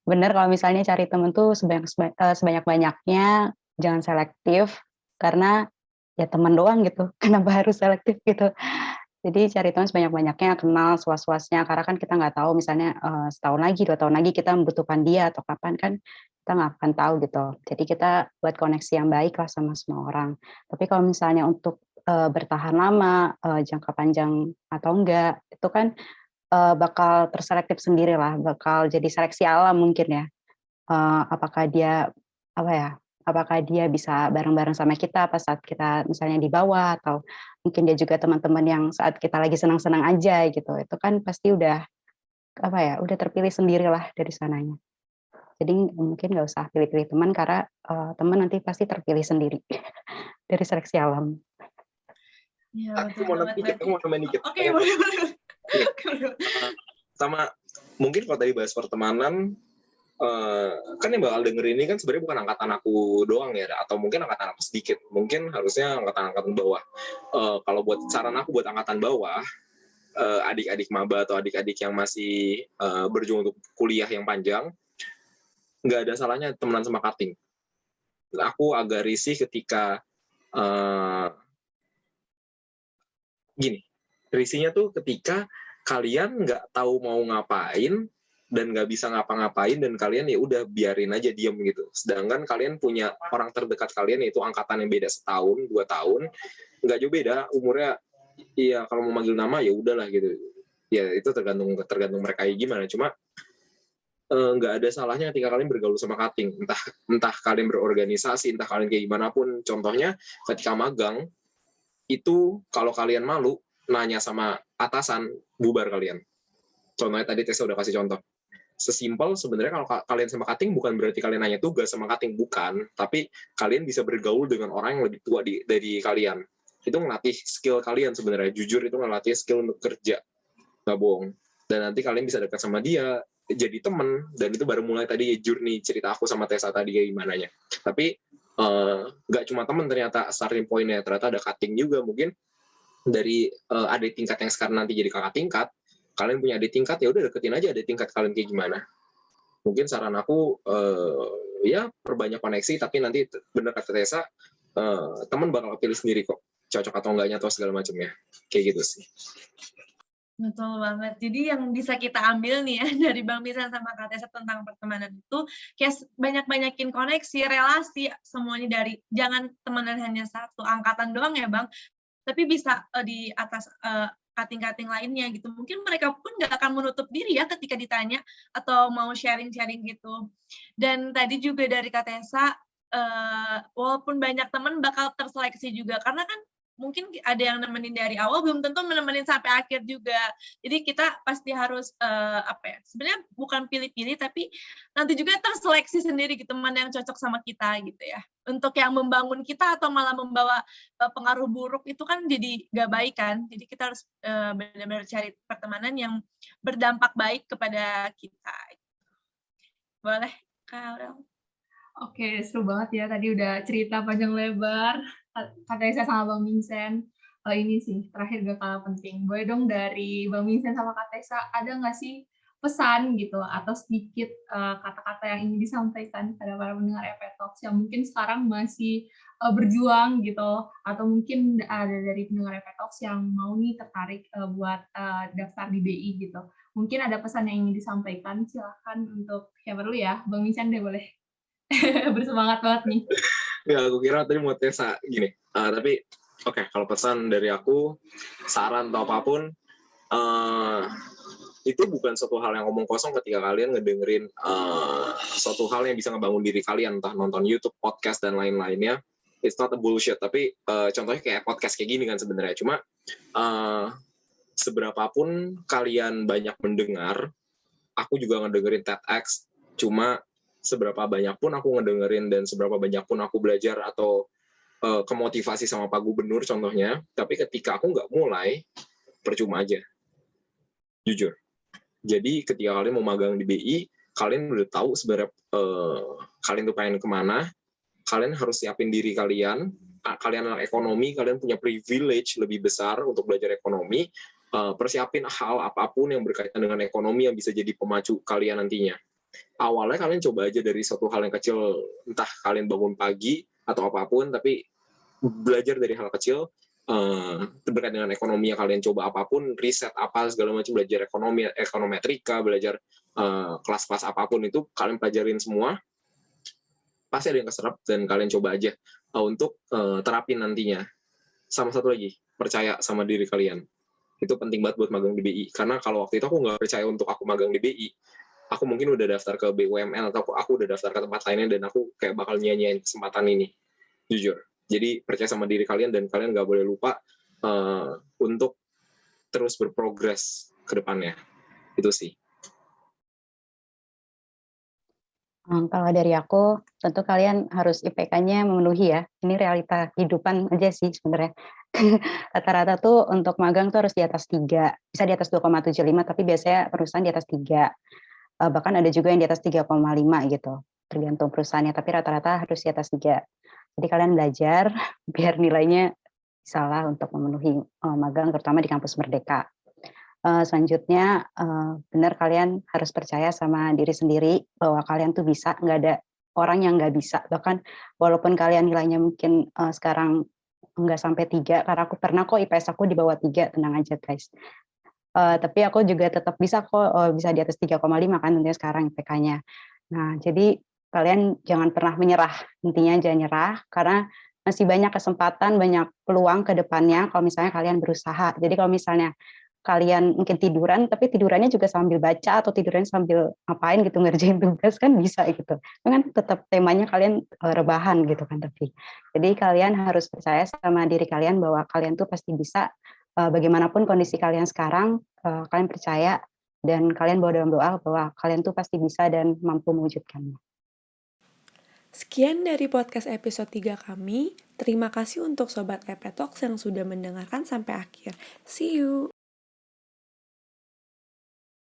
Bener kalau misalnya cari temen tuh sebanyak-banyaknya, jangan selektif, karena ya teman doang gitu, kenapa harus selektif gitu. Jadi cari teman sebanyak-banyaknya, kenal seluas-luasnya, karena kan kita nggak tahu misalnya setahun lagi, 2 tahun lagi kita membutuhkan dia atau kapan, kan kita nggak akan tahu gitu. Jadi kita buat koneksi yang baik lah sama semua orang. Tapi kalau misalnya untuk bertahan lama, jangka panjang atau enggak, itu kan bakal terselektif sendiri lah, bakal jadi seleksi alam mungkin ya. Apakah dia bisa bareng-bareng sama kita pas saat kita misalnya di bawah, atau mungkin dia juga teman-teman yang saat kita lagi senang-senang aja gitu. Itu kan pasti udah terpilih sendiri lah dari sananya. Jadi mungkin nggak usah pilih-pilih teman, karena teman nanti pasti terpilih sendiri dari seleksi alam. Ya, Aku mau nambahin dikit. Oke, boleh. Sama mungkin kalau tadi bahas pertemanan, kan yang bakal denger ini kan sebenarnya bukan angkatan aku doang ya, atau mungkin angkatan aku sedikit, mungkin harusnya angkatan bawah. Kalau buat saran aku buat angkatan bawah, adik-adik maba atau adik-adik yang masih berjuang untuk kuliah yang panjang, nggak ada salahnya temenan sama cutting. Aku agak risih ketika gini, risihnya tuh ketika kalian nggak tahu mau ngapain dan nggak bisa ngapa-ngapain dan kalian ya udah biarin aja diem gitu. Sedangkan kalian punya orang terdekat kalian yaitu angkatan yang beda setahun, 2 tahun, nggak jauh beda umurnya. Iya kalau mau manggil nama ya udahlah gitu. Ya itu tergantung mereka gimana. Cuma nggak ada salahnya ketika kalian bergaul sama cutting. Entah kalian berorganisasi, entah kalian kayak gimana pun. Contohnya ketika magang itu kalau kalian malu nanya sama atasan bubar kalian. Contohnya tadi Tessa udah kasih contoh. Sesimpel sebenarnya kalau kalian sama cutting bukan berarti kalian nanya tugas sama cutting, bukan, tapi kalian bisa bergaul dengan orang yang lebih tua dari kalian. Itu ngelatih skill kalian sebenarnya, jujur itu ngelatih skill untuk kerja, nggak bohong. Dan nanti kalian bisa dekat sama dia, jadi temen, dan itu baru mulai tadi journey cerita aku sama Tessa tadi kayak gimana nya. Tapi nggak cuma temen ternyata starting point-nya, ternyata ada cutting juga. Mungkin dari adik tingkat yang sekarang nanti jadi kakak tingkat, kalian punya adik tingkat, ya udah deketin aja adik tingkat kalian kayak gimana. Mungkin saran aku ya perbanyak koneksi, tapi nanti bener kata Tessa, teman bakal pilih sendiri kok, cocok atau enggaknya atau segala macamnya, kayak gitu sih. Betul banget. Jadi yang bisa kita ambil nih ya dari Bang Misan sama Kak Tessa tentang pertemanan itu kayak banyak-banyakin koneksi, relasi, semuanya dari jangan temenan hanya satu angkatan doang ya Bang, tapi bisa di atas cutting-cutting lainnya gitu. Mungkin mereka pun nggak akan menutup diri ya ketika ditanya atau mau sharing-sharing gitu. Dan tadi juga dari Kak Tessa, walaupun banyak teman bakal terseleksi juga, karena kan mungkin ada yang nemenin dari awal, belum tentu menemenin sampai akhir juga. Jadi kita pasti harus sebenarnya bukan pilih-pilih, tapi nanti juga terseleksi sendiri gitu, mana yang cocok sama kita gitu ya. Untuk yang membangun kita atau malah membawa pengaruh buruk itu kan jadi nggak baik kan. Jadi kita harus benar-benar cari pertemanan yang berdampak baik kepada kita. Boleh, Kak Aurel? Oke, seru banget ya. Tadi udah cerita panjang lebar. Kak Tessa sama Bang Vincent. Ini sih, terakhir gak kalah penting. Boleh dong dari Bang Vincent sama Kak Tessa, ada nggak sih pesan gitu, atau sedikit kata-kata yang ingin disampaikan pada para pendengar EP Talks yang mungkin sekarang masih berjuang gitu, atau mungkin ada dari pendengar EP Talks yang mau nih tertarik buat daftar di BI gitu. Mungkin ada pesan yang ingin disampaikan, silahkan untuk siapa dulu ya, Bang Vincent deh boleh. Bersemangat banget nih. Ya, aku kira tadi mau Tessa gini. Tapi oke, kalau pesan dari aku, saran atau apapun, itu bukan suatu hal yang omong kosong ketika kalian ngedengerin suatu hal yang bisa ngebangun diri kalian, entah nonton YouTube, podcast, dan lain-lainnya. It's not a bullshit, tapi contohnya kayak podcast kayak gini kan sebenarnya. Cuma seberapapun kalian banyak mendengar, aku juga ngedengerin TEDx, cuma seberapa banyak pun aku ngedengerin dan seberapa banyak pun aku belajar atau kemotivasi sama Pak Gubernur contohnya, tapi ketika aku nggak mulai, percuma aja. Jujur. Jadi ketika kalian mau magang di BI, kalian udah tahu sebenarnya kalian tuh pengen kemana, kalian harus siapin diri kalian anak ekonomi, kalian punya privilege lebih besar untuk belajar ekonomi, persiapin hal apapun yang berkaitan dengan ekonomi yang bisa jadi pemacu kalian nantinya. Awalnya kalian coba aja dari suatu hal yang kecil, entah kalian bangun pagi atau apapun, tapi belajar dari hal kecil berkaitan dengan ekonomi yang kalian coba apapun, riset apa segala macam, belajar ekonometrika, belajar kelas-kelas apapun itu kalian pelajarin semua, pasti ada yang keserap dan kalian coba aja untuk terapin nantinya. Sama satu lagi, percaya sama diri kalian. Itu penting banget buat magang di BI, karena kalau waktu itu aku nggak percaya untuk aku magang di BI, aku mungkin udah daftar ke BUMN atau aku udah daftar ke tempat lainnya dan aku kayak bakal nyanyiin kesempatan ini, jujur. Jadi percaya sama diri kalian dan kalian nggak boleh lupa untuk terus berprogres ke depannya. Itu sih. Kalau dari aku, tentu kalian harus IPK-nya memenuhi ya. Ini realita kehidupan aja sih sebenarnya. Rata-rata tuh untuk magang tuh harus di atas 3. Bisa di atas 2,75, tapi biasanya perusahaan di atas 3. bahkan ada juga yang di atas 3,5 gitu, tergantung perusahaannya, tapi rata-rata harus di atas 3. Jadi kalian belajar biar nilainya salah untuk memenuhi magang, terutama di kampus Merdeka. Selanjutnya, benar kalian harus percaya sama diri sendiri bahwa kalian tuh bisa, nggak ada orang yang nggak bisa. Bahkan walaupun kalian nilainya mungkin sekarang nggak sampai 3, karena aku pernah kok IPS aku di bawah 3, tenang aja guys. Tapi aku juga tetap bisa kok, bisa di atas 3,5 kan tentunya sekarang IPK-nya. Nah, jadi kalian jangan pernah menyerah, intinya jangan nyerah, karena masih banyak kesempatan, banyak peluang ke depannya kalau misalnya kalian berusaha. Jadi kalau misalnya kalian mungkin tiduran, tapi tidurannya juga sambil baca atau tidurannya sambil ngapain gitu, ngerjain tugas kan bisa gitu. Kan tetap temanya kalian rebahan gitu kan tapi. Jadi kalian harus percaya sama diri kalian bahwa kalian tuh pasti bisa, bagaimanapun kondisi kalian sekarang, kalian percaya dan kalian bawa dalam doa bahwa kalian tuh pasti bisa dan mampu mewujudkannya. Sekian dari podcast episode 3 kami. Terima kasih untuk Sobat EP Talks yang sudah mendengarkan sampai akhir. See you!